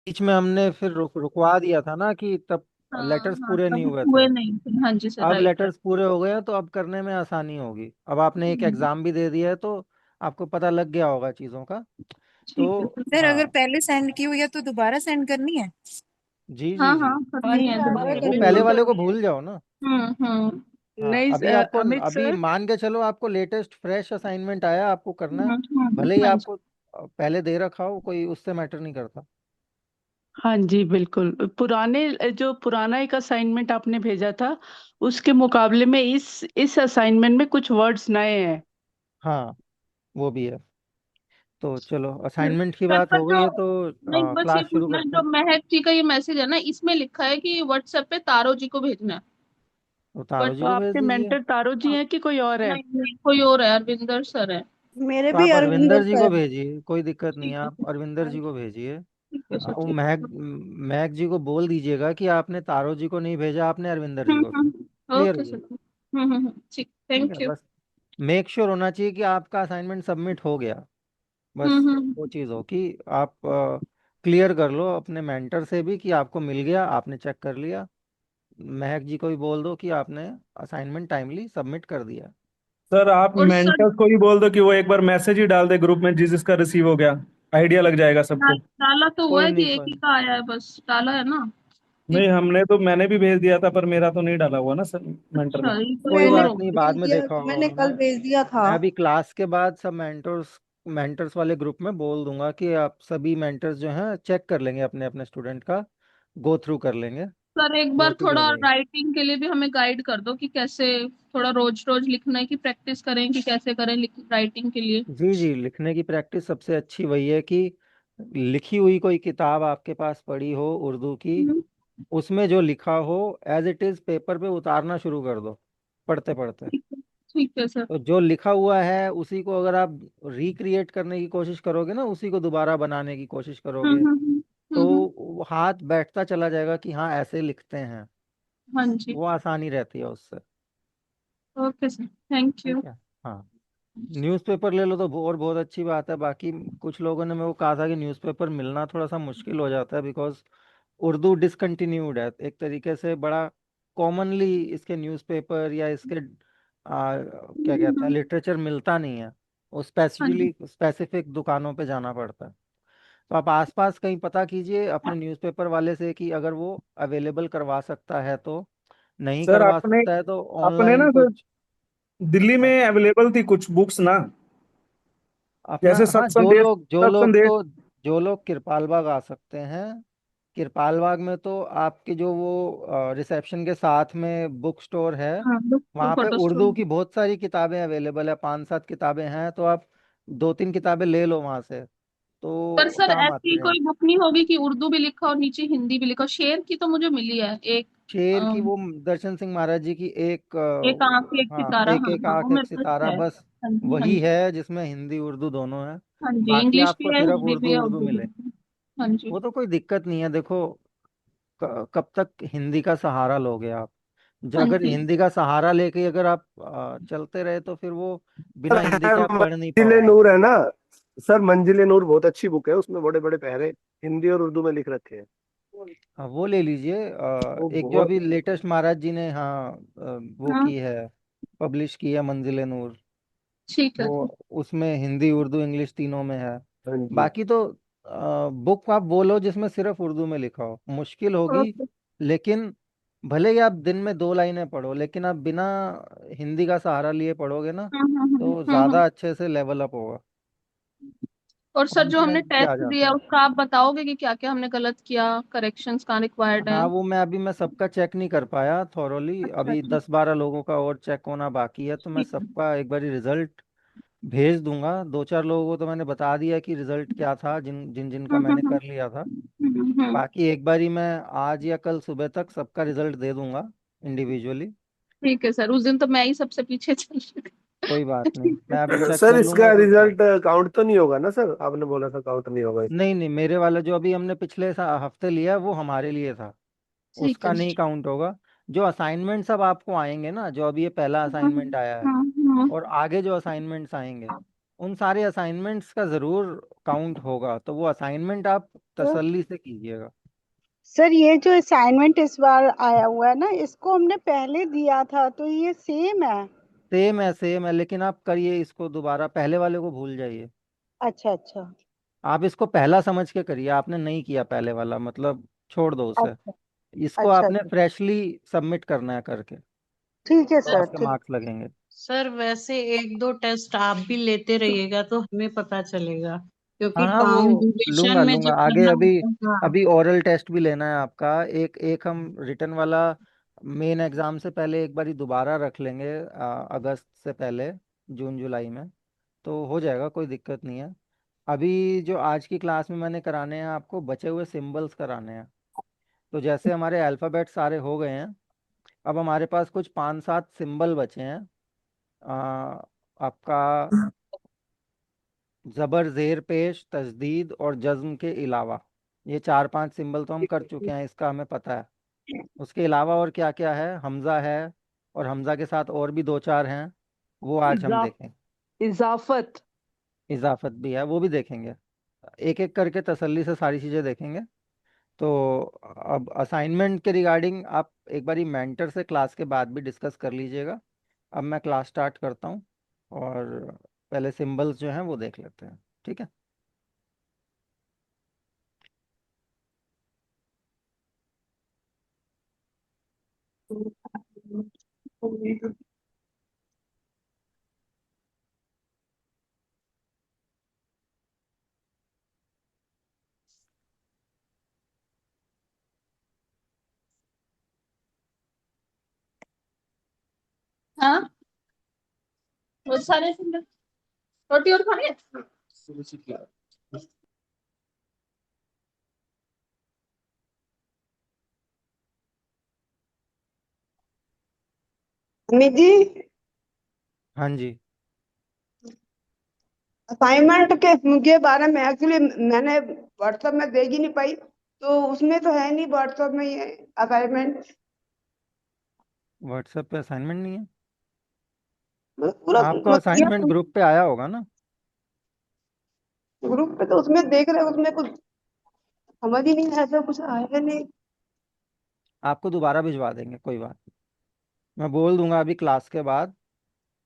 बीच में हमने फिर रुकवा दिया था ना कि तब हाँ लेटर्स हाँ, पूरे नहीं तब हुए हुए थे। नहीं थे, हाँ जी सर, अब राइट राइट। लेटर्स पूरे हो गए हैं तो अब करने में आसानी होगी। अब आपने एक एग्जाम भी दे दिया है तो आपको पता लग गया होगा चीज़ों का। ठीक है तो सर। सर अगर हाँ। पहले सेंड की हुई है तो दोबारा सेंड करनी है? जी जी हाँ जी। हाँ, करनी है, दोबारा वो करनी पहले है। वाले को भूल जाओ ना। हम्म। हाँ, नहीं अभी आपको अमित अभी सर। मान के चलो आपको लेटेस्ट फ्रेश असाइनमेंट आया, आपको करना है। भले ही हाँ जी। आपको पहले दे रखा हो, कोई उससे मैटर नहीं करता। हाँ जी बिल्कुल। पुराने जो पुराना एक असाइनमेंट आपने भेजा था उसके मुकाबले में इस असाइनमेंट में कुछ वर्ड्स नए हैं। हाँ, वो भी है। तो चलो, सर असाइनमेंट की सर, बात पर हो गई जो, है तो नहीं बस ये क्लास शुरू पूछना है, करते जो हैं। महक जी का ये मैसेज है ना, इसमें लिखा है कि व्हाट्सएप पे तारो जी को भेजना है। तो तारो बट जी तो को भेज आपके दीजिए। मेंटर तारो जी हैं कि कोई और है? नहीं नहीं, कोई और है, अरविंदर सर है। मेरे तो भी आप अरविंदर अरविंदर जी को सर। भेजिए, कोई दिक्कत नहीं है, ठीक है आप सर। अरविंदर जी को भेजिए। ठीक है सर, वो ठीक महक है। महक जी को बोल दीजिएगा कि आपने तारो जी को नहीं भेजा, आपने अरविंदर जी को। Clear okay sir. हुई? ठीक, ठीक है, थैंक यू। बस मेक श्योर होना चाहिए कि आपका असाइनमेंट सबमिट हो गया। बस हम्म। वो चीज़ हो कि आप क्लियर कर लो अपने मेंटर से भी कि आपको मिल गया, आपने चेक कर लिया। महक जी को भी बोल दो कि आपने असाइनमेंट टाइमली सबमिट कर दिया। सर आप और सर, मेंटर्स को ही बोल दो कि वो एक बार मैसेज ही डाल दे ग्रुप में जिस जिसका रिसीव हो गया। आइडिया लग जाएगा सबको। डाला तो हुआ कोई है कि नहीं, एक कोई ही नहीं। का आया है, बस डाला है ना। नहीं, ठीक। मैंने भी भेज दिया था पर मेरा तो नहीं डाला हुआ ना सर, मेंटर ने। अच्छा, ये कोई कोई और मैंने बात होगा। नहीं, बाद भेज में दिया, देखा होगा मैंने कल उन्होंने। भेज दिया था। मैं अभी क्लास के बाद सब मेंटर्स मेंटर्स वाले ग्रुप में बोल दूंगा कि आप सभी मेंटर्स जो हैं चेक कर लेंगे अपने अपने स्टूडेंट का, गो थ्रू कर लेंगे। सर एक गो बार थ्रू थोड़ा कर लेंगे। राइटिंग के लिए भी हमें गाइड कर दो कि कैसे थोड़ा रोज रोज लिखने की प्रैक्टिस करें, कि कैसे करें राइटिंग के लिए। जी जी, लिखने की प्रैक्टिस सबसे अच्छी वही है कि लिखी हुई कोई किताब आपके पास पड़ी हो उर्दू की, हम्म, उसमें जो लिखा हो एज इट इज पेपर पे उतारना शुरू कर दो, पढ़ते पढ़ते। ठीक है सर। तो जो लिखा हुआ है उसी को अगर आप रिक्रिएट करने की कोशिश करोगे ना, उसी को दोबारा बनाने की कोशिश करोगे, तो हम्म। वो हाथ बैठता चला जाएगा कि हाँ ऐसे लिखते हैं। हाँ जी। वो आसानी रहती है उससे। ओके सर, थैंक ठीक यू। है। हाँ, न्यूज़पेपर ले लो तो और बहुत अच्छी बात है। बाकी कुछ लोगों ने मेरे को कहा था कि न्यूज़पेपर मिलना थोड़ा सा मुश्किल हो जाता है, बिकॉज उर्दू डिसकंटिन्यूड है एक तरीके से। बड़ा कॉमनली इसके न्यूज़पेपर या इसके क्या कहते हैं लिटरेचर मिलता नहीं है। वो हाँ जी। स्पेसिफिकली स्पेसिफिक दुकानों पे जाना पड़ता है। तो आप आसपास कहीं पता कीजिए अपने न्यूज़पेपर वाले से कि अगर वो अवेलेबल करवा सकता है तो। नहीं सर करवा अपने सकता है तो अपने ऑनलाइन ना सर, कुछ। दिल्ली हाँ, में अवेलेबल थी कुछ बुक्स ना, अपना जैसे हाँ, सत्संदेश। जो लोग किरपाल बाग आ सकते हैं। किरपाल बाग में तो आपके जो वो रिसेप्शन के साथ में बुक स्टोर है, हाँ, बुक वहाँ पे फोटो उर्दू स्टूडियो। की बहुत सारी किताबें अवेलेबल है, 5-7 किताबें हैं, तो आप 2-3 किताबें ले लो वहाँ से, पर तो सर काम ऐसी आती है। कोई बुक नहीं होगी कि उर्दू भी लिखा और नीचे हिंदी भी लिखा? शेर की तो मुझे मिली है एक। शेर की अम, वो दर्शन सिंह महाराज जी की एक एक आंख एक हाँ, सितारा, एक हाँ एक हाँ, वो आंख एक मेरे पास सितारा, है। बस हाँ जी, हाँ वही जी। है जिसमें हिंदी उर्दू दोनों है। हाँ जी, बाकी इंग्लिश आपको भी है, सिर्फ हिंदी भी उर्दू है, उर्दू उर्दू भी मिले। है। हाँ जी। वो तो कोई दिक्कत नहीं है, देखो कब तक हिंदी का सहारा लोगे आप। हाँ अगर जी। हिंदी का सहारा लेके अगर आप चलते रहे तो फिर वो बिना हिंदी है के आप पढ़ नहीं मंजिले पाओगे। नूर है ना। सर मंजिले नूर बहुत अच्छी बुक है, उसमें बड़े बड़े पहरे हिंदी और उर्दू में लिख रखे हैं। हाँ, वो ले लीजिए। वो एक जो बहुत। अभी लेटेस्ट महाराज जी ने हाँ वो हाँ, की है, पब्लिश की है, मंजिल नूर। ठीक है वो सर। उसमें हिंदी उर्दू इंग्लिश तीनों में है। हाँ जी। बाकी तो बुक आप बोलो जिसमें सिर्फ उर्दू में लिखा हो, मुश्किल होगी। ओके। लेकिन भले ही आप दिन में 2 लाइनें पढ़ो, लेकिन आप बिना हिंदी का सहारा लिए पढ़ोगे ना, तो हम्म। ज़्यादा अच्छे से लेवल अप होगा। और सर जो हमने कॉन्फिडेंस भी आ टेस्ट जाता दिया है। उसका आप बताओगे कि क्या क्या हमने गलत किया, करेक्शंस कहाँ रिक्वायर्ड है? हाँ, वो मैं सबका चेक नहीं कर पाया थॉरोली, अच्छा अभी अच्छा। 10-12 लोगों का और चेक होना बाकी है, तो मैं ठीक है। सबका एक बार रिजल्ट भेज दूंगा। 2-4 लोगों को तो मैंने बता दिया कि रिजल्ट क्या था, जिन जिन जिनका मैंने कर लिया था। हम्म। बाकी एक बारी मैं आज या कल सुबह तक सबका रिजल्ट दे दूंगा इंडिविजुअली। ठीक है सर, उस दिन तो मैं ही सबसे पीछे चल रही कोई बात थी। नहीं, ठीक है। मैं अभी चेक सर कर लूंगा इसका तो हाँ। रिजल्ट काउंट तो नहीं होगा ना सर? आपने बोला था काउंट नहीं होगा इसका। नहीं नहीं, मेरे वाला जो अभी हमने पिछले हफ्ते लिया वो हमारे लिए था, ठीक है उसका नहीं सर। काउंट होगा। जो असाइनमेंट्स अब आपको आएंगे ना, जो अभी ये पहला असाइनमेंट आया है हम्म। और आगे जो असाइनमेंट्स आएंगे, उन सारे असाइनमेंट्स का ज़रूर काउंट होगा। तो वो असाइनमेंट आप तसल्ली से कीजिएगा। सर ये जो असाइनमेंट इस बार आया हुआ है ना, इसको हमने पहले दिया था, तो ये सेम है? सेम है, लेकिन आप करिए इसको दोबारा, पहले वाले को भूल जाइए। अच्छा अच्छा। आप इसको पहला समझ के करिए, आपने नहीं किया पहले वाला, मतलब छोड़ दो उसे। अच्छा इसको अच्छा आपने अच्छा। फ्रेशली सबमिट करना है करके, ठीक है तो सर, आपके ठीक। मार्क्स लगेंगे। सर वैसे एक दो टेस्ट आप भी लेते रहिएगा तो हमें पता चलेगा, क्योंकि हाँ हाँ, वो काम ड्यूरेशन लूंगा में लूंगा जब आगे। करना अभी होता है। अभी ओरल टेस्ट भी लेना है आपका, एक एक हम रिटर्न वाला मेन एग्जाम से पहले एक बारी दोबारा रख लेंगे, अगस्त से पहले, जून जुलाई में, तो हो जाएगा, कोई दिक्कत नहीं है। अभी जो आज की क्लास में मैंने कराने हैं आपको, बचे हुए सिंबल्स कराने हैं। तो जैसे हमारे अल्फ़ाबेट सारे हो गए हैं, अब हमारे पास कुछ 5-7 सिंबल बचे हैं। आपका ज़बर, ज़ेर, पेश, तशदीद और जज्म के अलावा ये 4-5 सिंबल तो हम कर चुके हैं, इसका हमें पता है। उसके अलावा और क्या क्या है, हमज़ा है, और हमज़ा के साथ और भी 2-4 हैं, वो आज हम इजाफ देखेंगे। इजाफत। इजाफत भी है, वो भी देखेंगे। एक एक करके तसल्ली से सारी चीज़ें देखेंगे। तो अब असाइनमेंट के रिगार्डिंग आप एक बारी मेंटर से क्लास के बाद भी डिस्कस कर लीजिएगा। अब मैं क्लास स्टार्ट करता हूँ, और पहले सिंबल्स जो हैं वो देख लेते हैं, ठीक है। हाँ, बहुत सारे सिंबल। रोटी और खानी है? अमित जी, हाँ जी। असाइनमेंट के बारे में एक्चुअली मैंने व्हाट्सएप में भेज ही नहीं पाई, तो उसमें तो है नहीं व्हाट्सएप में ये असाइनमेंट। व्हाट्सएप पे असाइनमेंट नहीं है? पूरा आपको असाइनमेंट मतलब ग्रुप पे आया होगा ना? ग्रुप पे तो उसमें देख रहे हैं, उसमें कुछ समझ ही नहीं, ऐसा कुछ आया नहीं। आपको दोबारा भिजवा देंगे, कोई बात नहीं। मैं बोल दूंगा अभी क्लास के बाद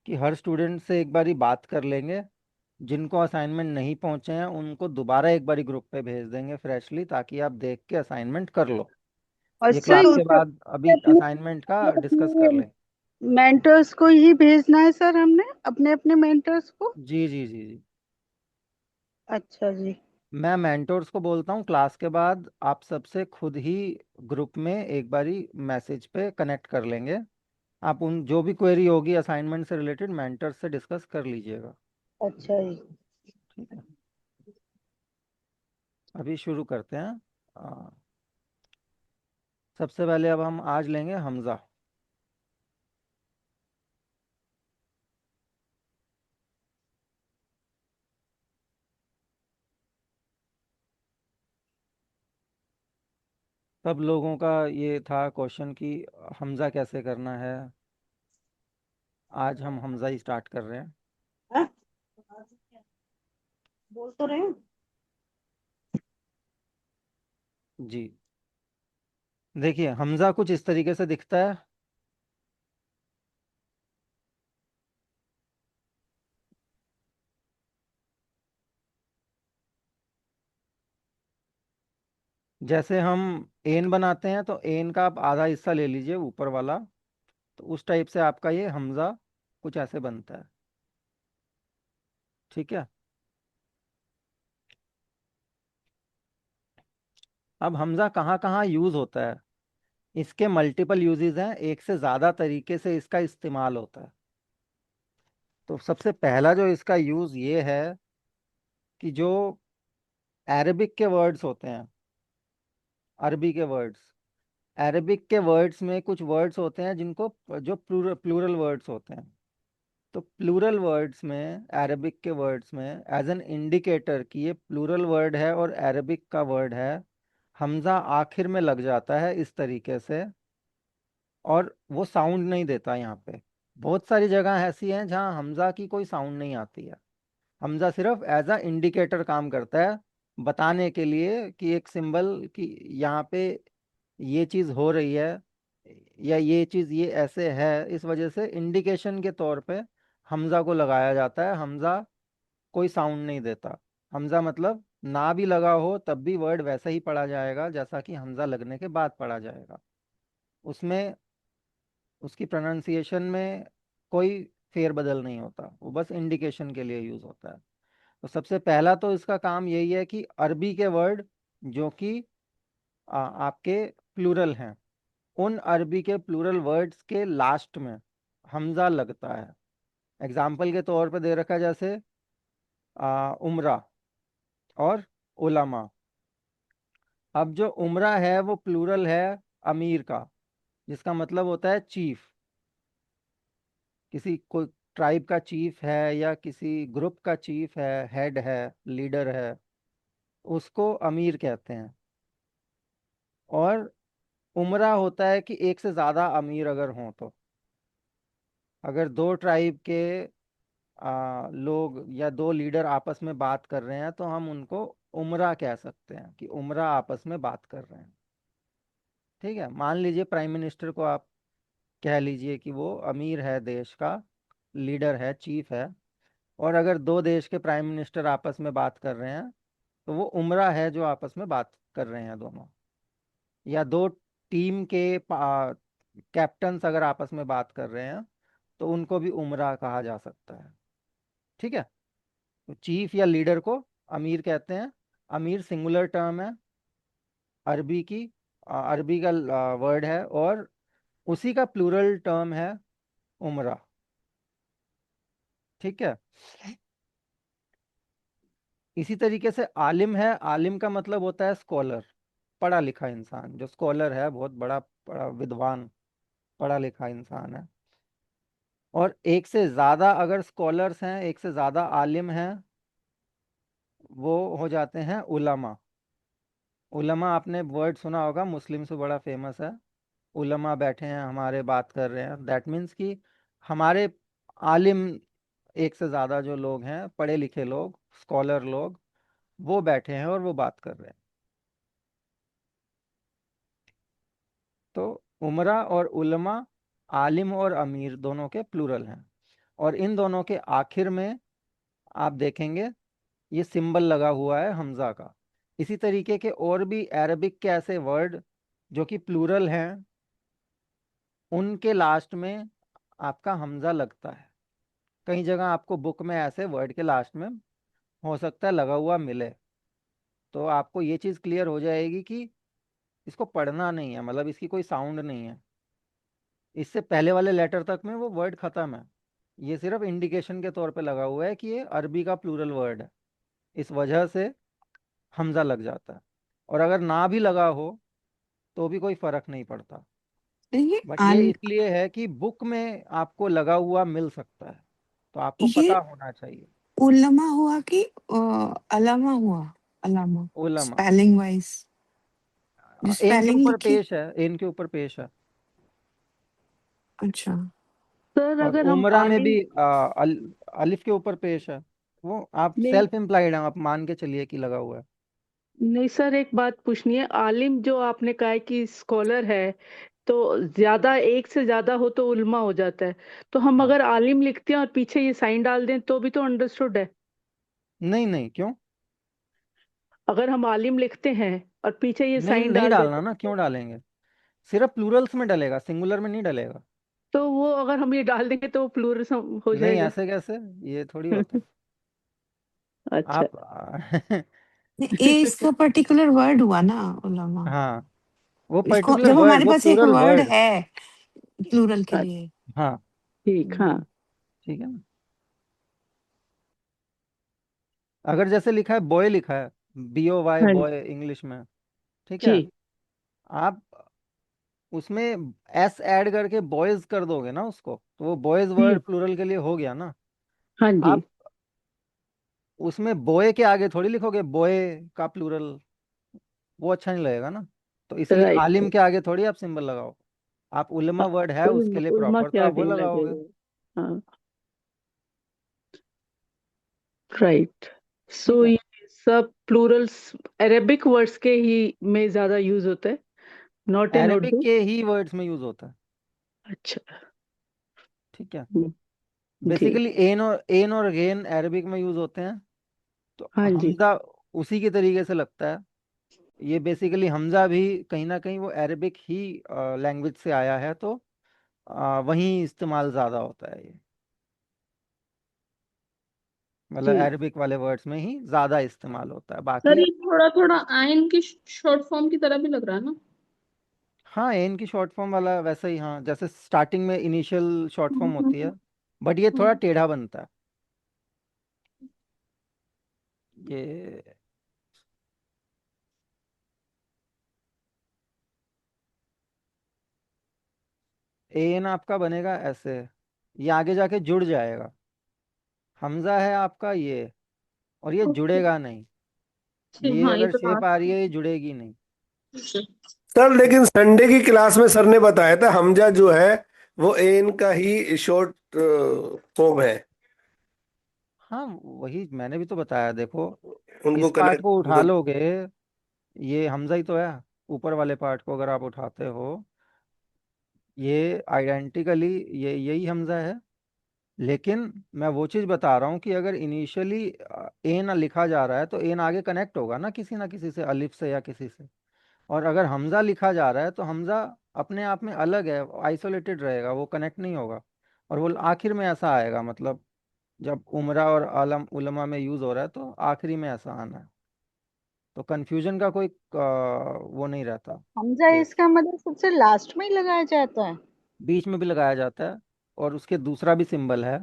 कि हर स्टूडेंट से एक बारी बात कर लेंगे, जिनको असाइनमेंट नहीं पहुंचे हैं उनको दोबारा एक बारी ग्रुप पे भेज देंगे फ्रेशली, ताकि आप देख के असाइनमेंट कर लो। और ये सर क्लास के उसमें बाद अभी असाइनमेंट का डिस्कस कर लें। मेंटर्स को ही भेजना है सर, हमने अपने अपने मेंटर्स को? जी जी जी जी। अच्छा जी। मैं मेंटोर्स को बोलता हूँ, क्लास के बाद आप सबसे खुद ही ग्रुप में एक बारी मैसेज पे कनेक्ट कर लेंगे। आप उन जो भी क्वेरी होगी असाइनमेंट से रिलेटेड, मेंटर से डिस्कस कर लीजिएगा, अच्छा जी। ठीक है। अभी शुरू करते हैं। सबसे पहले अब हम आज लेंगे हमज़ा। सब लोगों का ये था क्वेश्चन कि हमज़ा कैसे करना है। आज हम हमज़ा ही स्टार्ट कर रहे हैं। हाँ? बोल तो रहे हैं। जी, देखिए हमज़ा कुछ इस तरीके से दिखता है। जैसे हम एन बनाते हैं, तो एन का आप आधा हिस्सा ले लीजिए ऊपर वाला, तो उस टाइप से आपका ये हमज़ा कुछ ऐसे बनता है, ठीक है। अब हमज़ा कहाँ कहाँ यूज़ होता है, इसके मल्टीपल यूजेस हैं, एक से ज़्यादा तरीके से इसका इस्तेमाल होता है। तो सबसे पहला जो इसका यूज़ ये है कि जो अरबिक के वर्ड्स होते हैं, अरबी के वर्ड्स, अरबिक के वर्ड्स में कुछ वर्ड्स होते हैं जिनको, जो प्लूरल वर्ड्स होते हैं, तो प्लूरल वर्ड्स में, अरबिक के वर्ड्स में, एज एन इंडिकेटर कि ये प्लूरल वर्ड है और अरबिक का वर्ड है, हमज़ा आखिर में लग जाता है इस तरीके से, और वो साउंड नहीं देता यहाँ पे। बहुत सारी जगह ऐसी हैं जहाँ हमज़ा की कोई साउंड नहीं आती है, हमज़ा सिर्फ एज अ इंडिकेटर काम करता है बताने के लिए कि एक सिंबल कि यहाँ पे ये चीज हो रही है या ये चीज ये ऐसे है, इस वजह से इंडिकेशन के तौर पे हमजा को लगाया जाता है। हमजा कोई साउंड नहीं देता। हमजा मतलब ना भी लगा हो तब भी वर्ड वैसा ही पढ़ा जाएगा जैसा कि हमजा लगने के बाद पढ़ा जाएगा। उसमें उसकी प्रोनाउंसिएशन में कोई फेरबदल नहीं होता, वो बस इंडिकेशन के लिए यूज होता है। तो सबसे पहला तो इसका काम यही है कि अरबी के वर्ड जो कि आपके प्लूरल हैं, उन अरबी के प्लूरल वर्ड्स के लास्ट में हमजा लगता है। एग्जाम्पल के तौर पे दे रखा है जैसे उमरा और उलमा। अब जो उमरा है वो प्लूरल है अमीर का, जिसका मतलब होता है चीफ। किसी कोई ट्राइब का चीफ है या किसी ग्रुप का चीफ है, हेड है, लीडर है, उसको अमीर कहते हैं। और उमरा होता है कि एक से ज़्यादा अमीर अगर हों तो, अगर दो ट्राइब के लोग या दो लीडर आपस में बात कर रहे हैं तो हम उनको उमरा कह सकते हैं कि उमरा आपस में बात कर रहे हैं। ठीक है, मान लीजिए प्राइम मिनिस्टर को आप कह लीजिए कि वो अमीर है, देश का लीडर है, चीफ है। और अगर दो देश के प्राइम मिनिस्टर आपस में बात कर रहे हैं तो वो उमरा है जो आपस में बात कर रहे हैं दोनों। या दो टीम के कैप्टन्स अगर आपस में बात कर रहे हैं तो उनको भी उमरा कहा जा सकता है। ठीक है, तो चीफ या लीडर को अमीर कहते हैं। अमीर सिंगुलर टर्म है, अरबी की अरबी का वर्ड है, और उसी का प्लूरल टर्म है उमरा। ठीक है, इसी तरीके से आलिम है। आलिम का मतलब होता है स्कॉलर, पढ़ा लिखा इंसान। जो स्कॉलर है बहुत बड़ा विद्वान, पढ़ा लिखा इंसान है। और एक से ज़्यादा अगर स्कॉलर्स हैं, एक से ज़्यादा आलिम हैं, वो हो जाते हैं उलमा। उलमा आपने वर्ड सुना होगा, मुस्लिम से बड़ा फेमस है। उलमा बैठे हैं हमारे, बात कर रहे हैं, दैट मीन्स कि हमारे आलिम, एक से ज़्यादा जो लोग हैं, पढ़े लिखे लोग, स्कॉलर लोग, वो बैठे हैं और वो बात कर रहे हैं। तो उमरा और उलमा आलिम और अमीर दोनों के प्लूरल हैं। और इन दोनों के आखिर में आप देखेंगे ये सिंबल लगा हुआ है हमजा का। इसी तरीके के और भी अरबिक के ऐसे वर्ड जो कि प्लूरल हैं, उनके लास्ट में आपका हमजा लगता है। कई जगह आपको बुक में ऐसे वर्ड के लास्ट में हो सकता है लगा हुआ मिले, तो आपको ये चीज़ क्लियर हो जाएगी कि इसको पढ़ना नहीं है, मतलब इसकी कोई साउंड नहीं है। इससे पहले वाले लेटर तक में वो वर्ड खत्म है। ये सिर्फ इंडिकेशन के तौर पे लगा हुआ है कि ये अरबी का प्लूरल वर्ड है, इस वजह से हमजा लग जाता है। और अगर ना भी लगा हो तो भी कोई फर्क नहीं पड़ता। ये बट ये इसलिए है कि बुक में आपको लगा हुआ मिल सकता है, तो आपको ये पता होना चाहिए। उलमा हुआ कि अलामा हुआ? अलामा उलमा स्पेलिंग वाइज, जो एन के स्पेलिंग ऊपर लिखी। पेश है, एन के ऊपर पेश है। अच्छा। सर और अगर हम उमरा में आलिम भी अलिफ के ऊपर पेश है। वो आप नहीं सेल्फ एम्प्लॉयड हैं, आप मान के चलिए कि लगा हुआ है। नहीं सर, एक बात पूछनी है। आलिम जो आपने कहा है कि स्कॉलर है, तो ज्यादा, एक से ज्यादा हो तो उल्मा हो जाता है। तो हम हाँ। अगर आलिम लिखते हैं और पीछे ये साइन डाल दें तो भी तो अंडरस्टूड है? नहीं नहीं, क्यों? अगर हम आलिम लिखते हैं और पीछे ये नहीं साइन नहीं डाल डालना देते ना, क्यों डालेंगे? सिर्फ प्लूरल्स में डलेगा, सिंगुलर में नहीं डलेगा। तो वो अगर हम ये डाल देंगे तो वो प्लूरल हो नहीं, जाएगा? ऐसे कैसे? ये थोड़ी होता है। अच्छा। आप ये इसका पर्टिकुलर वर्ड हुआ ना, उलमा। हाँ, वो इसको पर्टिकुलर जब वर्ड, हमारे वो पास एक प्लूरल वर्ड वर्ड। है प्लूरल के अच्छा, लिए। हाँ, ठीक, हाँ। ठीक है ना। अगर जैसे लिखा है बॉय, लिखा है BOY, हाँ बॉय इंग्लिश में, ठीक है। जी। आप उसमें S ऐड करके बॉयज कर दोगे ना उसको, तो वो बॉयज हम्म। वर्ड प्लूरल के लिए हो गया ना। हाँ जी। आप उसमें बॉय के आगे थोड़ी लिखोगे बॉय का प्लूरल, वो अच्छा नहीं लगेगा ना। तो इसलिए राइट। आलिम के आगे थोड़ी आप सिंबल लगाओ। आप उलमा वर्ड है उसके लिए उल्मा प्रॉपर, के तो आप वो आगे लगाओगे। लगेगा। हाँ। राइट। सो ठीक है। सब प्लूरल्स अरेबिक वर्ड्स के ही में ज्यादा यूज होता है, नॉट इन अरेबिक उर्दू। के ही वर्ड्स में यूज होता है। अच्छा। ठीक है। हम्म, जी। बेसिकली एन और गेन अरेबिक में यूज होते हैं। तो हाँ जी। हमजा उसी के तरीके से लगता है। ये बेसिकली हमजा भी कहीं ना कहीं वो अरेबिक ही लैंग्वेज से आया है, तो वहीं इस्तेमाल ज़्यादा होता है ये। मतलब जी अरेबिक वाले वर्ड्स में ही ज़्यादा इस्तेमाल होता है, सर बाकी। ये थोड़ा थोड़ा आयन की शॉर्ट फॉर्म की तरह भी लग रहा है ना। हाँ, एन की शॉर्ट फॉर्म वाला वैसा ही, हाँ, जैसे स्टार्टिंग में इनिशियल शॉर्ट फॉर्म होती हम्म। है, बट ये थोड़ा हम्म। टेढ़ा बनता है ये। एन आपका बनेगा ऐसे, ये आगे जाके जुड़ जाएगा। हमजा है आपका ये, और ये ओके। जुड़ेगा नहीं। ठीक, ये हाँ ये अगर तो शेप आ रही लास्ट। है, ये जुड़ेगी नहीं। सर लेकिन संडे की क्लास में सर ने बताया था हमजा जो है वो एन का ही शॉर्ट फॉर्म है, हाँ, वही मैंने भी तो बताया, देखो। उनको इस पार्ट कनेक्ट को उठा उनको। लोगे, ये हमजा ही तो है। ऊपर वाले पार्ट को अगर आप उठाते हो, ये आइडेंटिकली ये यही हमजा है। लेकिन मैं वो चीज़ बता रहा हूँ कि अगर इनिशियली एन लिखा जा रहा है, तो एन आगे कनेक्ट होगा ना किसी से, अलिफ से या किसी से। और अगर हमजा लिखा जा रहा है, तो हमजा अपने आप में अलग है, आइसोलेटेड रहेगा, वो कनेक्ट नहीं होगा। और वो आखिर में ऐसा आएगा, मतलब जब उमरा और आलम उलमा में यूज़ हो रहा है, तो आखिरी में ऐसा आना है। तो कन्फ्यूजन का कोई वो नहीं रहता। हमजा ये इसका मतलब सबसे लास्ट में ही लगाया जाता है। बीच में भी लगाया जाता है, और उसके दूसरा भी सिंबल है,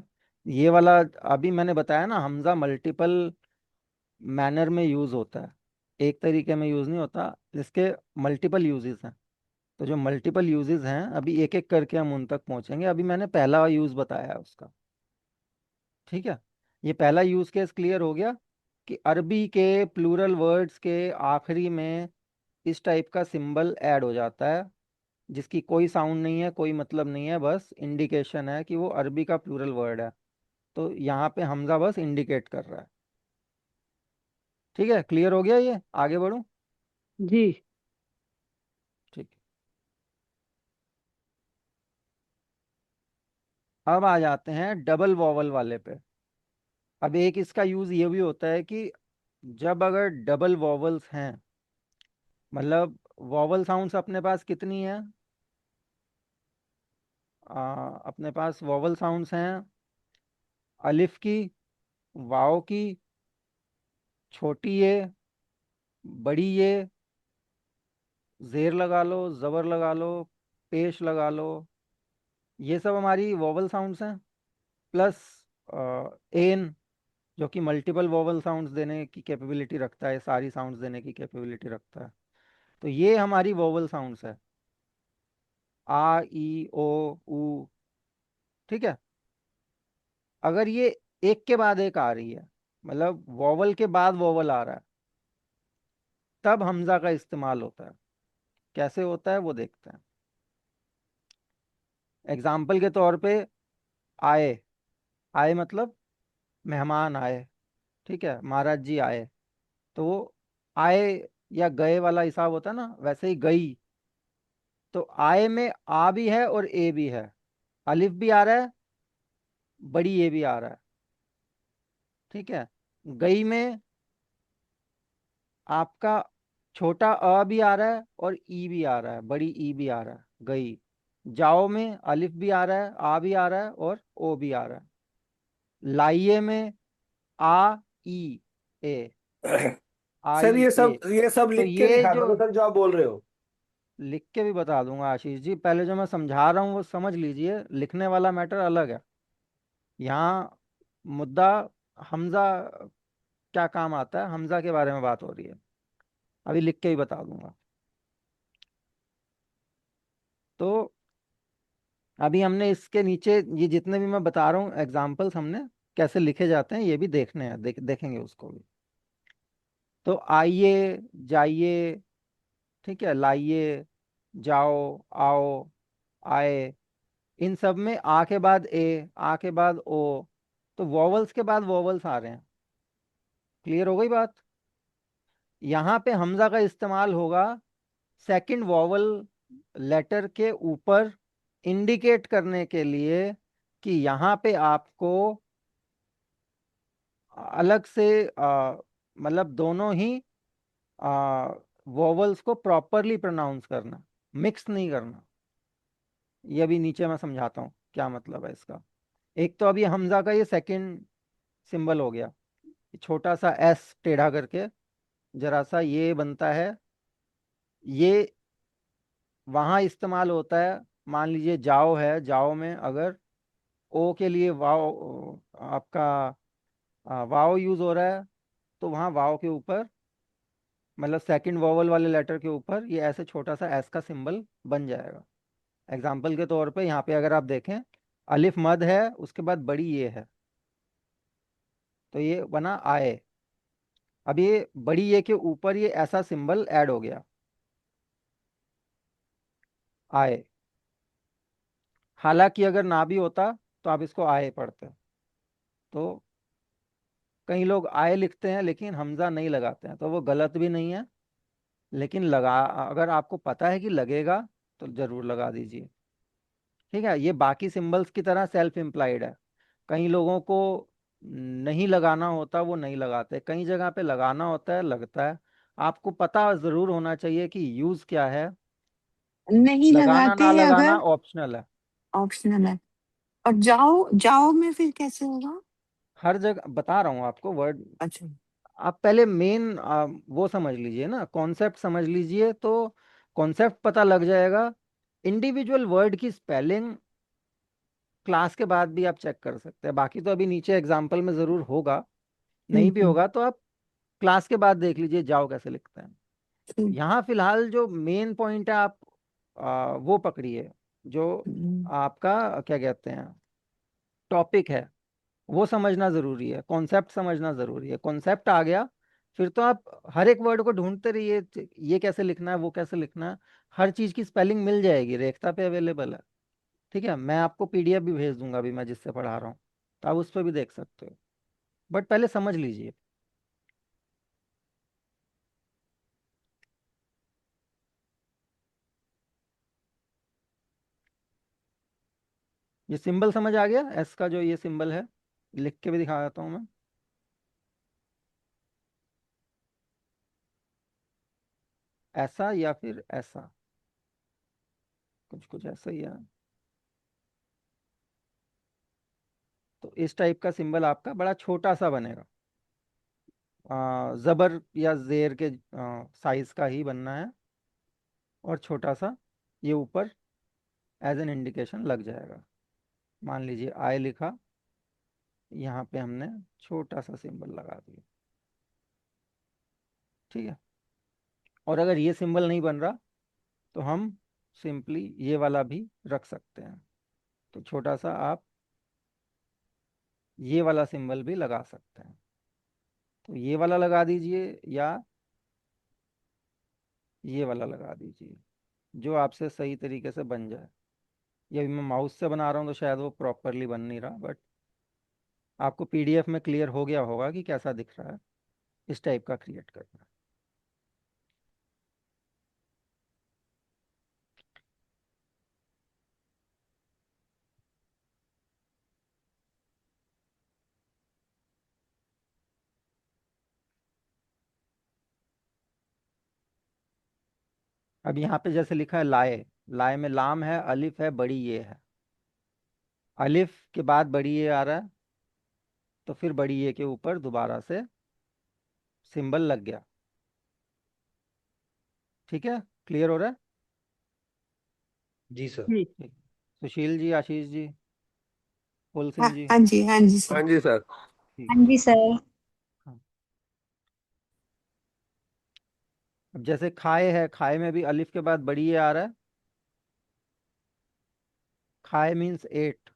ये वाला। अभी मैंने बताया ना, हमजा मल्टीपल मैनर में यूज़ होता है, एक तरीके में यूज़ नहीं होता। इसके मल्टीपल यूजेस हैं। तो जो मल्टीपल यूजेस हैं, अभी एक एक करके हम उन तक पहुंचेंगे। अभी मैंने पहला यूज़ बताया है उसका। ठीक है। ये पहला यूज़ केस क्लियर हो गया कि अरबी के प्लूरल वर्ड्स के आखिरी में इस टाइप का सिंबल ऐड हो जाता है, जिसकी कोई साउंड नहीं है, कोई मतलब नहीं है, बस इंडिकेशन है कि वो अरबी का प्लूरल वर्ड है। तो यहाँ पे हमजा बस इंडिकेट कर रहा है। ठीक है, क्लियर हो गया ये, आगे बढ़ूँ? जी। ठीक है। अब आ जाते हैं डबल वॉवल वाले पे। अब एक इसका यूज़ ये भी होता है कि जब अगर डबल वॉवल्स हैं, मतलब वॉवल साउंड्स अपने पास कितनी है, अपने पास वॉवल साउंड्स हैं अलिफ की, वाव की, छोटी ये, बड़ी ये, जेर लगा लो, जबर लगा लो, पेश लगा लो। ये सब हमारी वॉवल साउंड्स हैं। प्लस एन, जो कि मल्टीपल वॉवल साउंड्स देने की कैपेबिलिटी रखता है, सारी साउंड्स देने की कैपेबिलिटी रखता है। तो ये हमारी वोवल साउंड्स है, आ, ई, ओ, ऊ। ठीक है। अगर ये एक के बाद एक आ रही है, मतलब वोवल के बाद वोवल आ रहा है, तब हमजा का इस्तेमाल होता है। कैसे होता है वो देखते हैं। एग्जाम्पल के तौर पे, आए। आए मतलब मेहमान आए। ठीक है, महाराज जी आए। तो वो आए या गए वाला हिसाब होता है ना, वैसे ही गई। तो आए में आ भी है और ए भी है, अलिफ भी आ रहा है, बड़ी ए भी आ रहा है। ठीक है। गई में आपका छोटा अ भी आ रहा है और ई भी आ रहा है, बड़ी ई भी आ रहा है, गई। जाओ में अलिफ भी आ रहा है, आ भी आ रहा है और ओ भी आ रहा है। लाइए में आ, ई, ए, सर आई, ए। ये सब तो लिख के ये दिखा जो दो सर जो आप बोल रहे हो। लिख के भी बता दूंगा आशीष जी, पहले जो मैं समझा रहा हूँ वो समझ लीजिए, लिखने वाला मैटर अलग है। यहाँ मुद्दा हमजा क्या काम आता है, हमजा के बारे में बात हो रही है। अभी लिख के ही बता दूंगा। तो अभी हमने इसके नीचे ये जितने भी मैं बता रहा हूँ एग्जाम्पल्स, हमने कैसे लिखे जाते हैं ये भी देखने हैं, देखेंगे उसको भी। तो आइए, जाइए, ठीक है, लाइए, जाओ, आओ, आए। इन सब में आ के बाद ए, आ के बाद ओ। तो वॉवल्स के बाद वॉवल्स आ रहे हैं। क्लियर हो गई बात? यहाँ पे हमजा का इस्तेमाल होगा सेकंड वॉवल लेटर के ऊपर इंडिकेट करने के लिए कि यहाँ पे आपको अलग से मतलब दोनों ही वॉवल्स को प्रॉपरली प्रोनाउंस करना, मिक्स नहीं करना। ये अभी नीचे मैं समझाता हूँ क्या मतलब है इसका। एक तो अभी हमजा का ये सेकंड सिंबल हो गया, छोटा सा एस टेढ़ा करके जरा सा ये बनता है, ये वहां इस्तेमाल होता है। मान लीजिए जाओ है, जाओ में अगर ओ के लिए वाव आपका वाव यूज हो रहा है, तो वहां वाव के ऊपर मतलब सेकंड वॉवल वाले लेटर के ऊपर ये ऐसे छोटा सा एस का सिंबल बन जाएगा। एग्जाम्पल के तौर पे यहाँ पे अगर आप देखें, अलिफ मद है, उसके बाद बड़ी ये है, तो ये बना आए। अब ये बड़ी ये के ऊपर ये ऐसा सिंबल ऐड हो गया, आए। हालांकि अगर ना भी होता तो आप इसको आए पढ़ते। तो कई लोग आए लिखते हैं लेकिन हमजा नहीं लगाते हैं, तो वो गलत भी नहीं है, लेकिन लगा अगर आपको पता है कि लगेगा तो जरूर लगा दीजिए। ठीक है, ये बाकी सिंबल्स की तरह सेल्फ इम्प्लाइड है। कई लोगों को नहीं लगाना होता, वो नहीं लगाते। कई जगह पे लगाना होता है, लगता है। आपको पता जरूर होना चाहिए कि यूज क्या है। नहीं लगाना लगाते ना हैं लगाना अगर ऑप्शनल है। ऑप्शनल है। और जाओ जाओ में फिर कैसे होगा? हर जगह बता रहा हूँ आपको वर्ड। अच्छा। आप पहले मेन वो समझ लीजिए ना, कॉन्सेप्ट समझ लीजिए, तो कॉन्सेप्ट पता लग जाएगा। इंडिविजुअल वर्ड की स्पेलिंग क्लास के बाद भी आप चेक कर सकते हैं, बाकी तो अभी नीचे एग्जाम्पल में जरूर होगा। नहीं भी हम्म। होगा तो आप क्लास के बाद देख लीजिए जाओ कैसे लिखते हैं। ठीक। यहाँ फिलहाल जो मेन पॉइंट है, आप वो पकड़िए, जो हम्म। आपका क्या कहते हैं टॉपिक है, वो समझना जरूरी है, कॉन्सेप्ट समझना जरूरी है। कॉन्सेप्ट आ गया, फिर तो आप हर एक वर्ड को ढूंढते रहिए, ये कैसे लिखना है, वो कैसे लिखना है। हर चीज की स्पेलिंग मिल जाएगी, रेख्ता पे अवेलेबल है। ठीक है, मैं आपको पीडीएफ भी भेज दूंगा अभी, मैं जिससे पढ़ा रहा हूँ, तो आप उस पर भी देख सकते हो। बट पहले समझ लीजिए। ये सिंबल समझ आ गया, एस का जो ये सिंबल है, लिख के भी दिखा देता हूँ मैं। ऐसा या फिर ऐसा, कुछ कुछ ऐसा ही है। तो इस टाइप का सिंबल आपका बड़ा छोटा सा बनेगा, जबर या जेर के साइज का ही बनना है, और छोटा सा ये ऊपर एज एन इंडिकेशन लग जाएगा। मान लीजिए आई लिखा, यहाँ पे हमने छोटा सा सिंबल लगा दिया। ठीक है, और अगर ये सिंबल नहीं बन रहा तो हम सिंपली ये वाला भी रख सकते हैं। तो छोटा सा आप ये वाला सिंबल भी लगा सकते हैं। तो ये वाला लगा दीजिए या ये वाला लगा दीजिए, जो आपसे सही तरीके से बन जाए। ये अभी मैं माउस से बना रहा हूँ तो शायद वो प्रॉपरली बन नहीं रहा, बट आपको पीडीएफ में क्लियर हो गया होगा कि कैसा दिख रहा है। इस टाइप का क्रिएट करना है। अब यहाँ पे जैसे लिखा है लाए, लाए में लाम है, अलिफ है, बड़ी ये है। अलिफ के बाद बड़ी ये आ रहा है, तो फिर बड़ी ये के ऊपर दोबारा से सिंबल लग गया। ठीक है, क्लियर हो रहा है? जी सर। ठीक। ठीक। सुशील जी, आशीष जी, फुल हाँ सिंह जी। हाँ जी, हाँ जी हाँ सर। जी सर। ठीक। हाँ जी सर। हाँ, अब जैसे खाए है, खाए में भी अलिफ के बाद बड़ी ये आ रहा है। खाए मीन्स एट,